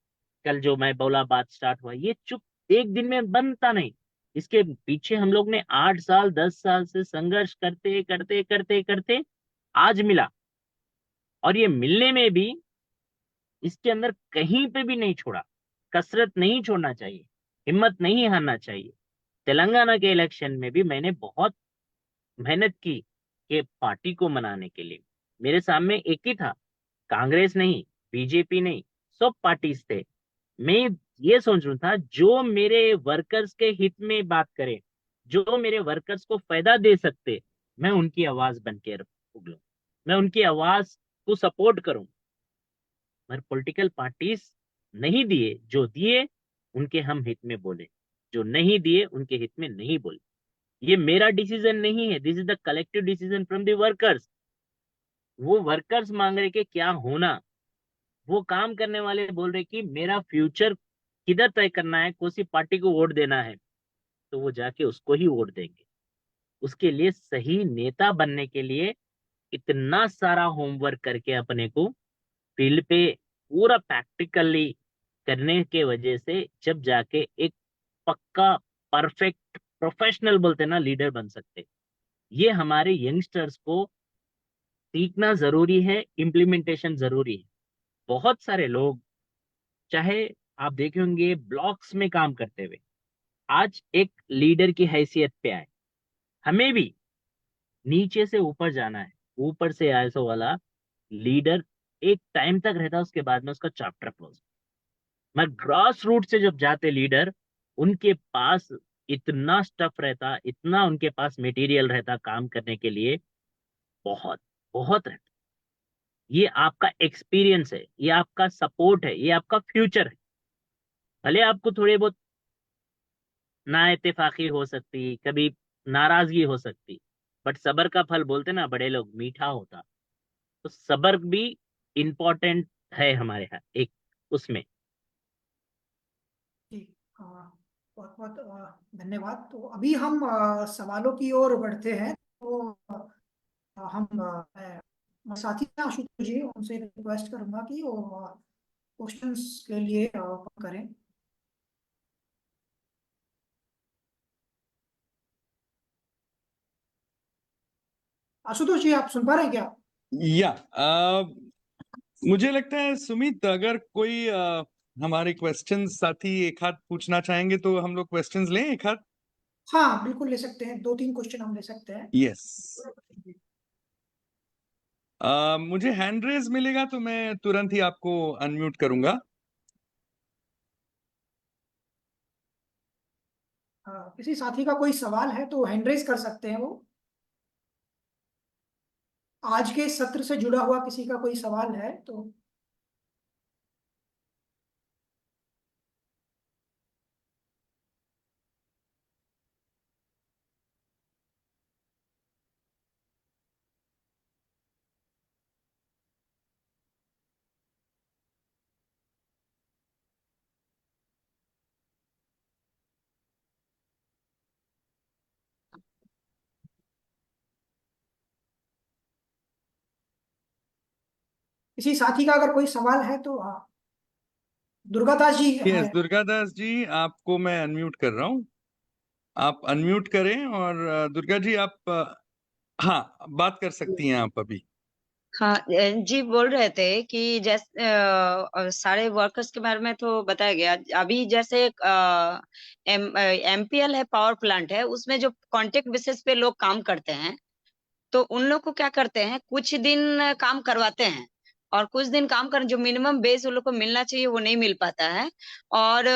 कल जो मैं बोला बात स्टार्ट हुआ, ये चुप एक दिन में बनता नहीं। इसके पीछे हम लोग ने 8 साल 10 साल से संघर्ष करते करते करते करते आज मिला। और ये मिलने में भी इसके अंदर कहीं पे भी नहीं छोड़ा, कसरत नहीं छोड़ना चाहिए, हिम्मत नहीं हारना चाहिए। तेलंगाना के इलेक्शन में भी मैंने बहुत मेहनत की कि पार्टी को मनाने के लिए। मेरे सामने एक ही था, कांग्रेस नहीं, बीजेपी नहीं, सब पार्टीज थे। मैं ये सोच रहा था जो मेरे वर्कर्स के हित में बात करे, जो मेरे वर्कर्स को फायदा दे सकते, मैं उनकी आवाज बन के उगलूं, मैं उनकी आवाज को सपोर्ट करूं। मगर पॉलिटिकल पार्टीज नहीं दिए, जो दिए उनके हम हित में बोले, जो नहीं दिए उनके हित में नहीं बोले। ये मेरा डिसीजन नहीं है, this is the collective decision from the workers. वो वर्कर्स मांग रहे कि क्या होना, वो काम करने वाले बोल रहे कि मेरा फ्यूचर किधर तय करना है, कौन सी पार्टी को वोट देना है, तो वो जाके उसको ही वोट देंगे। उसके लिए सही नेता बनने के लिए इतना सारा होमवर्क करके अपने को फील्ड पे पूरा प्रैक्टिकली करने के वजह से जब जाके एक पक्का परफेक्ट प्रोफेशनल बोलते हैं ना लीडर बन सकते। ये हमारे यंगस्टर्स को सीखना जरूरी है, इम्प्लीमेंटेशन जरूरी है। बहुत सारे लोग, चाहे आप देखे होंगे ब्लॉक्स में काम करते हुए, आज एक लीडर की हैसियत पे आए। हमें भी नीचे से ऊपर जाना है, ऊपर से आईएसओ वाला लीडर एक टाइम तक रहता है, उसके बाद में उसका चैप्टर क्लोज। मैं ग्रास रूट से जब जाते लीडर, उनके पास इतना स्टफ रहता, इतना उनके पास मटेरियल रहता काम करने के लिए, बहुत बहुत रहता। ये आपका एक्सपीरियंस है, ये आपका सपोर्ट है, ये आपका फ्यूचर है। भले आपको थोड़े बहुत ना इत्तेफाकी हो सकती, कभी नाराजगी हो सकती, बट सबर का फल बोलते ना बड़े लोग मीठा होता। तो सबर भी इम्पोर्टेंट है हमारे यहाँ एक उसमें। जी, बहुत बहुत धन्यवाद। तो अभी हम सवालों की ओर बढ़ते हैं। तो हम साथी हैं आशुतोष जी, उनसे रिक्वेस्ट करूंगा कि वो क्वेश्चंस के लिए करें। आशुतोष जी, आप सुन पा रहे हैं क्या? या मुझे लगता है सुमित, अगर कोई हमारे क्वेश्चंस साथी एक हाथ पूछना चाहेंगे तो हम लोग क्वेश्चंस लें एक हाथ। हाँ, बिल्कुल ले सकते हैं, 2-3 क्वेश्चन हम ले सकते हैं। यस। मुझे हैंड रेज मिलेगा तो मैं तुरंत ही आपको अनम्यूट करूंगा। किसी साथी का कोई सवाल है तो हैंड रेज कर सकते हैं वो। आज के सत्र से जुड़ा हुआ किसी का कोई सवाल है तो। किसी साथी का अगर कोई सवाल है तो दुर्गादास जी यस, है। दुर्गादास जी, आपको मैं अनम्यूट कर रहा हूँ। आप अनम्यूट करें और दुर्गा जी आप हाँ, बात कर सकती हैं आप अभी। हाँ जी, बोल रहे थे कि जैसे सारे वर्कर्स के बारे में तो बताया गया। अभी जैसे एमपीएल है, पावर प्लांट है, उसमें जो कॉन्ट्रैक्ट बेसिस पे लोग काम करते हैं, तो उन लोग को क्या करते हैं, कुछ दिन काम करवाते हैं और कुछ दिन काम कर, जो मिनिमम बेस उन लोग को मिलना चाहिए वो नहीं मिल पाता है। और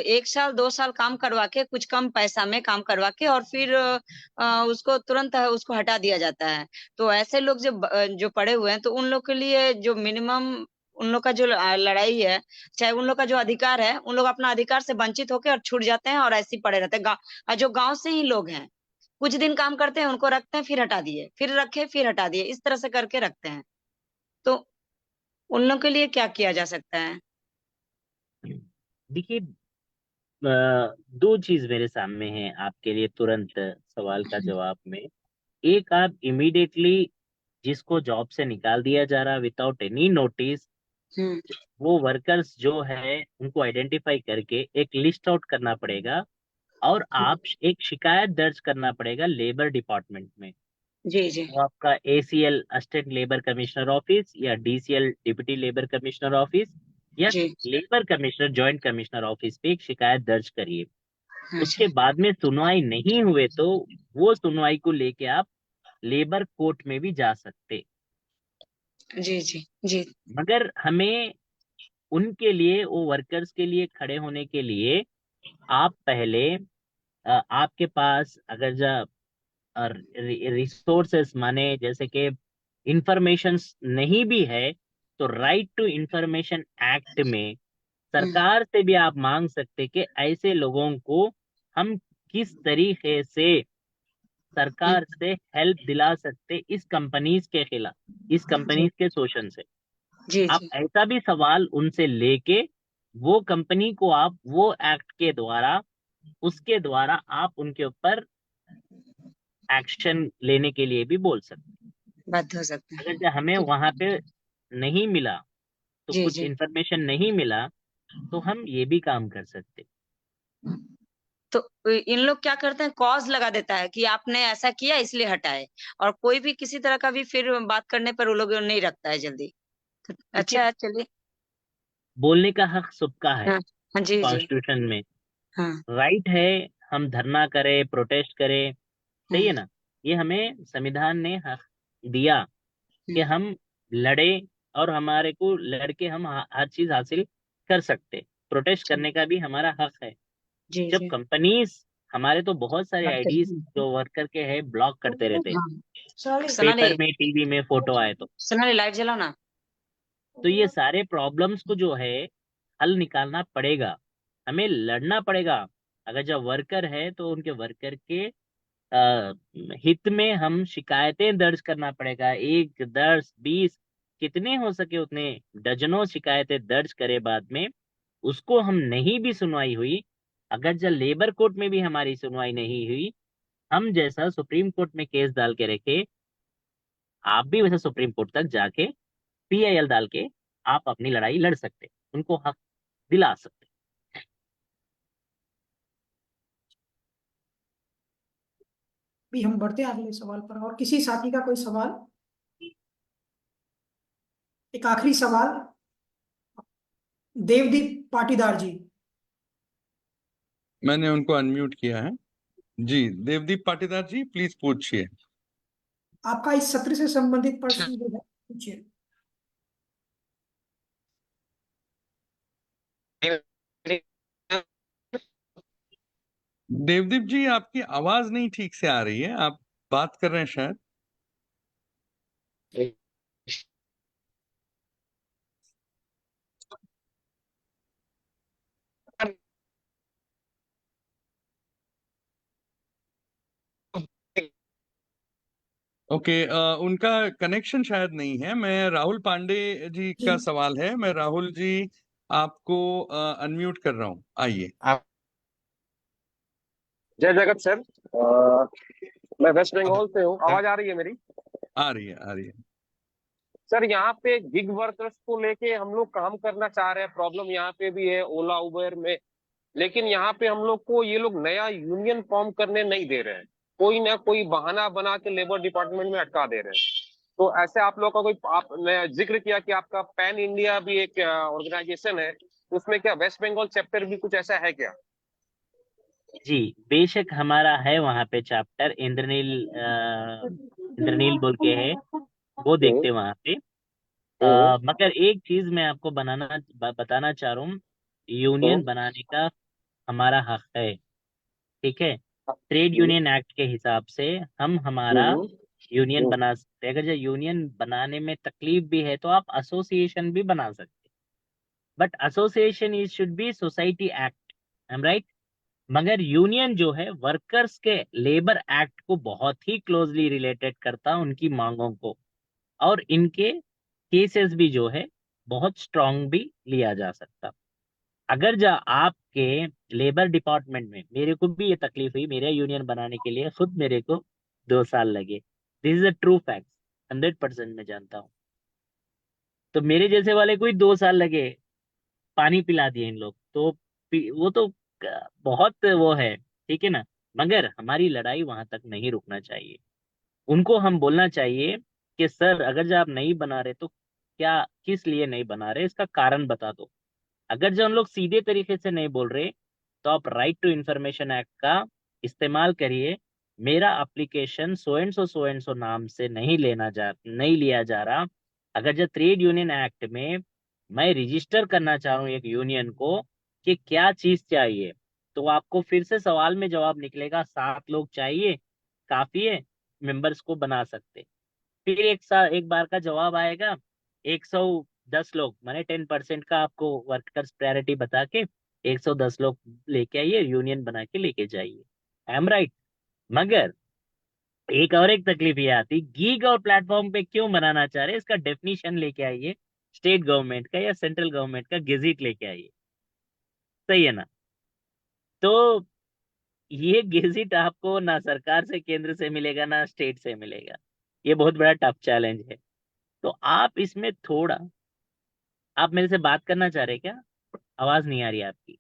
1 साल 2 साल काम करवा के, कुछ कम पैसा में काम करवा के, और फिर उसको तुरंत उसको हटा दिया जाता है। तो ऐसे लोग जो पड़े हुए हैं, तो उन लोग के लिए जो मिनिमम उन लोग का जो लड़ाई है, चाहे उन लोग का जो अधिकार है, उन लोग अपना अधिकार से वंचित होकर और छूट जाते हैं और ऐसे ही पड़े रहते हैं। जो गांव से ही लोग हैं, कुछ दिन काम करते हैं, उनको रखते हैं, फिर हटा दिए, फिर रखे, फिर हटा दिए, इस तरह से करके रखते हैं। तो उन लोगों के लिए क्या किया जा सकता है? देखिए, दो चीज मेरे सामने है आपके लिए तुरंत सवाल का जवाब में। एक, आप इमीडिएटली जिसको जॉब से निकाल दिया जा रहा विदाउट एनी नोटिस, हम्म वो वर्कर्स जो है उनको आइडेंटिफाई करके एक लिस्ट आउट करना पड़ेगा, और आप एक शिकायत दर्ज करना पड़ेगा लेबर डिपार्टमेंट में। जी जी वो आपका ACL assistant labour commissioner office, या DCL deputy labour commissioner office, या जी। Labour commissioner joint commissioner office पे एक शिकायत दर्ज करिए। अच्छा। उसके बाद में सुनवाई नहीं हुए तो वो सुनवाई को लेके आप लेबर कोर्ट में भी जा सकते। जी जी जी मगर हमें उनके लिए, वो वर्कर्स के लिए खड़े होने के लिए, आप पहले आपके पास अगर रिसोर्सेस माने जैसे कि इंफॉर्मेशन नहीं भी है, तो राइट टू इंफॉर्मेशन एक्ट में हम्म सरकार से भी आप मांग सकते कि ऐसे लोगों को हम किस तरीके से हम्म, सरकार से हेल्प दिला सकते इस कंपनीज के खिलाफ, इस जी कंपनीज के शोषण से। जी आप जी ऐसा भी सवाल उनसे लेके वो कंपनी को आप वो एक्ट के द्वारा, उसके द्वारा आप उनके ऊपर एक्शन लेने के लिए भी बोल सकते। बात हो सकता है। अगर जो हमें वहां पे नहीं मिला, तो जी कुछ जी इंफॉर्मेशन नहीं मिला, तो हम ये भी काम कर सकते। तो इन लोग क्या करते हैं, कॉज लगा देता है कि आपने ऐसा किया इसलिए हटाए, और कोई भी किसी तरह का भी फिर बात करने पर वो लोग नहीं रखता है जल्दी। तो देखिए, अच्छा चलिए। बोलने का हक सबका है। हाँ हाँ जी जी। कॉन्स्टिट्यूशन में हाँ राइट है, हम धरना करें, प्रोटेस्ट करें, सही है हम्म ना। ये हमें संविधान ने हक दिया कि हम्म, हम लड़े, और हमारे को लड़के हम हर चीज हासिल कर सकते। प्रोटेस्ट जी करने का भी हमारा हक है। जी जब जी। कंपनीज हमारे तो बहुत सारे आईडीज जो वर्कर के हैं ब्लॉक करते रहते, हाँ पेपर सोनाली, में टीवी में फोटो आए सोनाली लाइट जलाओ ना। तो ये सारे प्रॉब्लम्स को जो है हल निकालना पड़ेगा, हमें लड़ना पड़ेगा। अगर जब वर्कर है तो उनके वर्कर के अ, हित में हम शिकायतें दर्ज करना पड़ेगा। 1, 10, 20 कितने हो सके उतने डजनों शिकायतें दर्ज करे। बाद में उसको हम नहीं भी सुनवाई हुई, अगर जब लेबर कोर्ट में भी हमारी सुनवाई नहीं हुई, हम जैसा सुप्रीम कोर्ट में केस डाल के रखे, आप भी वैसे सुप्रीम कोर्ट तक जाके पीआईएल डाल के आप अपनी लड़ाई लड़ सकते, उनको हक दिला सकते। भी हम बढ़ते हैं अगले सवाल पर। और किसी साथी का कोई सवाल? एक आखिरी सवाल, देवदीप पाटीदार जी। मैंने उनको अनम्यूट किया है। जी, देवदीप पाटीदार जी, प्लीज पूछिए। आपका इस सत्र से संबंधित प्रश्न जो है पूछिए। देवदीप जी, आपकी आवाज नहीं ठीक से आ रही है, आप बात कर रहे हैं शायद। ओके, उनका कनेक्शन शायद नहीं है। मैं राहुल पांडे जी जी का सवाल है, मैं राहुल जी आपको अनम्यूट कर रहा हूँ, आइए। जय जगत सर। मैं वेस्ट बंगाल से हूँ। आवाज आ रही है मेरी? आ रही है, आ रही है। सर, यहाँ पे गिग वर्कर्स को लेके हम लोग काम करना चाह रहे हैं। प्रॉब्लम यहाँ पे भी है ओला उबेर में, लेकिन यहाँ पे हम लोग को ये लोग नया यूनियन फॉर्म करने नहीं दे रहे हैं। कोई ना कोई बहाना बना के लेबर डिपार्टमेंट में अटका दे रहे हैं। तो ऐसे आप लोग का कोई, आपने जिक्र किया कि आपका पैन इंडिया भी एक ऑर्गेनाइजेशन है, उसमें क्या वेस्ट बंगाल चैप्टर भी कुछ ऐसा है क्या? जी बेशक, हमारा है वहाँ पे चैप्टर, इंद्रनील इंद्रनील बोल के है, वो हम्म, देखते वहाँ पे। हम्म, मगर एक चीज मैं आपको बताना चाह रहा हूँ, यूनियन हम्म, बनाने का हमारा हक है, ठीक है। ट्रेड यूनियन एक्ट के हिसाब से हम हमारा हम्म, यूनियन हम्म, बना सकते हैं। अगर जो यूनियन बनाने में तकलीफ भी है तो आप एसोसिएशन भी बना सकते हैं, but association is should be society act, am right. मगर यूनियन जो है वर्कर्स के लेबर एक्ट को बहुत ही क्लोजली रिलेटेड करता, उनकी मांगों को, और इनके केसेस भी जो है बहुत स्ट्रांग भी लिया जा सकता। अगर जा आपके लेबर डिपार्टमेंट में, मेरे को भी ये तकलीफ हुई, मेरा यूनियन बनाने के लिए खुद मेरे को 2 साल लगे। This is a true fact, 100% मैं जानता हूँ। तो मेरे जैसे वाले कोई 2 साल लगे, पानी पिला दिए इन लोग तो, वो तो बहुत वो है, ठीक है ना। मगर हमारी लड़ाई वहां तक नहीं रुकना चाहिए। उनको हम बोलना चाहिए कि सर, अगर जो आप नहीं बना रहे तो क्या, किस लिए नहीं बना रहे, इसका कारण बता दो। अगर जो हम लोग सीधे तरीके से नहीं बोल रहे, तो आप राइट टू इंफॉर्मेशन एक्ट का इस्तेमाल करिए। मेरा एप्लीकेशन सो एंड सो नाम से नहीं लिया जा रहा। अगर जो ट्रेड यूनियन एक्ट में मैं रजिस्टर करना चाह रहा हूँ एक यूनियन को कि क्या चीज चाहिए, तो आपको फिर से सवाल में जवाब निकलेगा, 7 लोग चाहिए, काफी है, मेंबर्स को बना सकते। फिर एक बार का जवाब आएगा, 110 लोग, माने 10% का आपको वर्कर्स प्रायोरिटी बता के 110 लोग लेके आइए, यूनियन बना के लेके जाइए, आई एम राइट। मगर एक तकलीफ ये आती, गीग और प्लेटफॉर्म पे क्यों बनाना चाह रहे, इसका डेफिनेशन लेके आइए, स्टेट गवर्नमेंट का या सेंट्रल गवर्नमेंट का गेजिट लेके आइए, सही है ना। तो ये गेजिट आपको ना सरकार से, केंद्र से मिलेगा, ना स्टेट से मिलेगा। ये बहुत बड़ा टफ चैलेंज है। तो आप इसमें थोड़ा, आप मेरे से बात करना चाह रहे हैं क्या? आवाज नहीं आ रही है आपकी।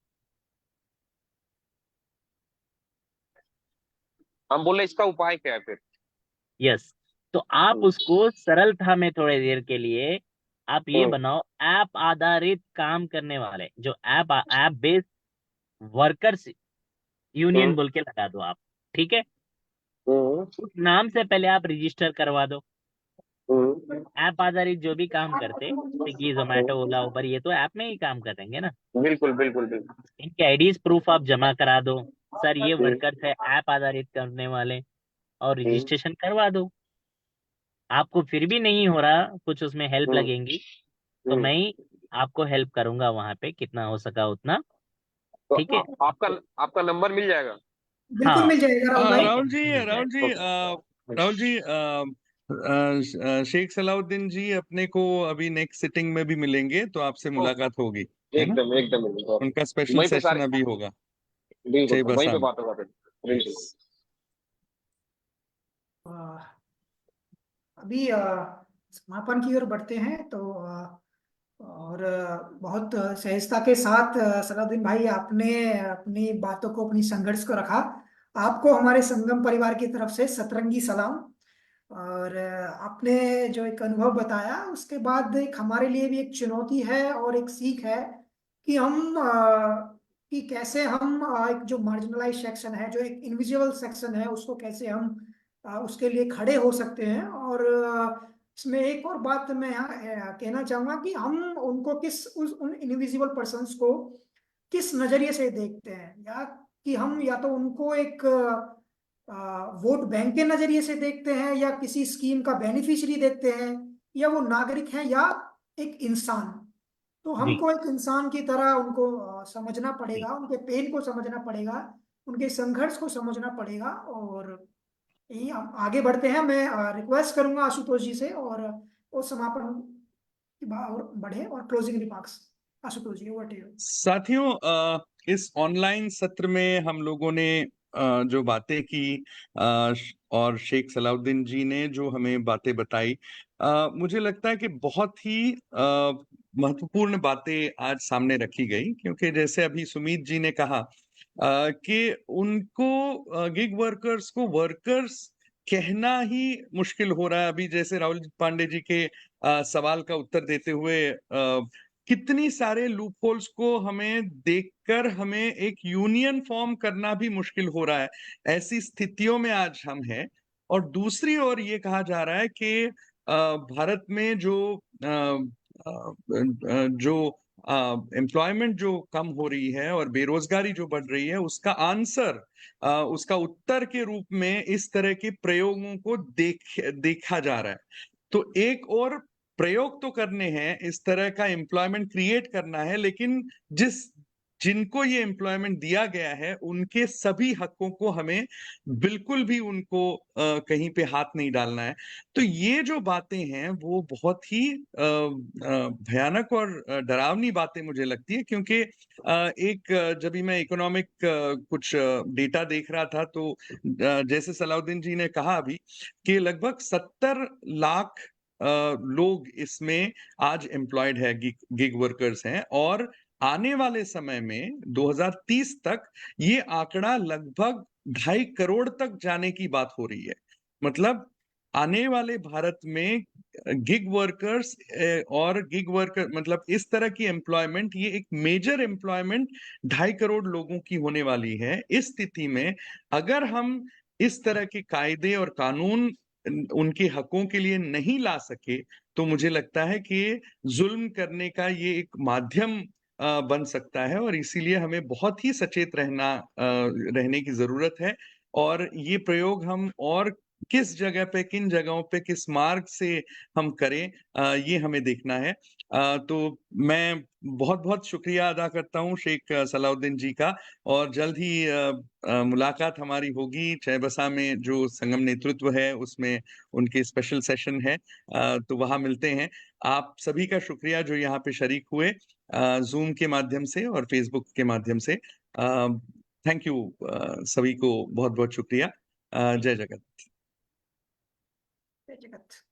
हम बोले इसका उपाय क्या है फिर? यस, तो आप उसको सरलता में थोड़ी देर के लिए आप ये बनाओ, ऐप आधारित काम करने वाले जो ऐप बेस्ड वर्कर्स यूनियन बोल के लगा दो आप, ठीक है। उस नाम से पहले आप रजिस्टर करवा दो। ऐप आधारित जो भी काम करते, स्विगी, जोमेटो, ओला, उबर, ये तो ऐप में ही काम करेंगे ना। बिल्कुल बिल्कुल बिल्कुल। इनके आईडीज प्रूफ आप जमा करा दो, सर ये वर्कर्स है ऐप आधारित करने वाले, और रजिस्ट्रेशन करवा दो। आपको फिर भी नहीं हो रहा, कुछ उसमें हेल्प लगेंगी तो मैं ही आपको हेल्प करूंगा वहां पे, कितना हो सका उतना, तो ठीक है। आपका नंबर मिल जाएगा? बिल्कुल हाँ, मिल जाएगा राहुल भाई। राहुल जी, मिल राहुल जी, राहुल जी, शेख सलाउद्दीन जी अपने को अभी नेक्स्ट सिटिंग में भी मिलेंगे, तो आपसे मुलाकात होगी, है ना? एकदम एकदम एकदम। उनका स्पेशल वहीं पे सेशन सारे, अभी होगा बिल्कुल वहीं चाईबासा पे में। बात होगा फिर। बिल्कुल। Yes. अभी समापन की ओर बढ़ते हैं तो और बहुत सहजता के साथ सलाउद्दीन भाई आपने अपनी बातों को, अपनी संघर्ष को रखा। आपको हमारे संगम परिवार की तरफ से सतरंगी सलाम। और आपने जो एक अनुभव बताया उसके बाद एक हमारे लिए भी एक चुनौती है और एक सीख है कि हम कि कैसे हम एक जो मार्जिनलाइज सेक्शन है, जो एक इनविजिबल सेक्शन है, उसको कैसे हम उसके लिए खड़े हो सकते हैं। और इसमें एक और बात मैं यहाँ कहना चाहूंगा कि हम उनको उन इनविजिबल पर्सन्स को किस नजरिए से देखते हैं, या कि हम या तो उनको एक वोट बैंक के नजरिए से देखते हैं, या किसी स्कीम का बेनिफिशियरी देखते हैं, या वो नागरिक हैं, या एक इंसान। तो जी हमको एक इंसान की तरह उनको समझना जी। पड़ेगा, उनके पेन को समझना पड़ेगा, उनके संघर्ष को समझना पड़ेगा। और यही हम आगे बढ़ते हैं। मैं रिक्वेस्ट करूंगा आशुतोष जी से, और वो समापन की बात और बढ़े, और closing remarks. Ashutosh ji, over to you. साथियों, इस ऑनलाइन सत्र में हम लोगों ने जो बातें की, और शेख सलाउद्दीन जी ने जो हमें बातें बताई, मुझे लगता है कि बहुत ही महत्वपूर्ण बातें आज सामने रखी गई, क्योंकि जैसे अभी सुमित जी ने कहा कि उनको गिग वर्कर्स को वर्कर्स कहना ही मुश्किल हो रहा है। अभी जैसे राहुल पांडे जी के सवाल का उत्तर देते हुए कितनी सारे लूप होल्स को हमें देखकर हमें एक यूनियन फॉर्म करना भी मुश्किल हो रहा है। ऐसी स्थितियों में आज हम हैं। और दूसरी ओर ये कहा जा रहा है कि भारत में जो एम्प्लॉयमेंट जो कम हो रही है और बेरोजगारी जो बढ़ रही है, उसका आंसर, उसका उत्तर के रूप में इस तरह के प्रयोगों को देखा जा रहा है। तो एक और प्रयोग तो करने हैं, इस तरह का एम्प्लॉयमेंट क्रिएट करना है, लेकिन जिनको ये एम्प्लॉयमेंट दिया गया है उनके सभी हकों को हमें बिल्कुल भी उनको कहीं पे हाथ नहीं डालना है। तो ये जो बातें हैं वो बहुत ही भयानक और डरावनी बातें मुझे लगती है, क्योंकि जब भी मैं इकोनॉमिक कुछ डेटा देख रहा था, तो जैसे सलाउद्दीन जी ने कहा अभी कि लगभग 70 लाख लोग इसमें आज एम्प्लॉयड है, गिग वर्कर्स हैं। और आने वाले समय में 2030 तक ये आंकड़ा लगभग 2.5 करोड़ तक जाने की बात हो रही है। मतलब आने वाले भारत में गिग वर्कर्स और गिग वर्कर मतलब इस तरह की एम्प्लॉयमेंट, ये एक मेजर एम्प्लॉयमेंट 2.5 करोड़ लोगों की होने वाली है। इस स्थिति में अगर हम इस तरह के कायदे और कानून उनके हकों के लिए नहीं ला सके, तो मुझे लगता है कि जुल्म करने का ये एक माध्यम बन सकता है। और इसीलिए हमें बहुत ही सचेत रहने की जरूरत है। और ये प्रयोग हम और किस जगह पे, किन जगहों पे, किस मार्ग से हम करें, ये हमें देखना है। तो मैं बहुत बहुत शुक्रिया अदा करता हूँ शेख सलाउद्दीन जी का। और जल्द ही मुलाकात हमारी होगी चाईबासा में, जो संगम नेतृत्व है उसमें उनके स्पेशल सेशन है, तो वहां मिलते हैं। आप सभी का शुक्रिया जो यहाँ पे शरीक हुए, जूम के माध्यम से और फेसबुक के माध्यम से। थैंक यू, सभी को बहुत बहुत शुक्रिया। जय जगत। जय जगत।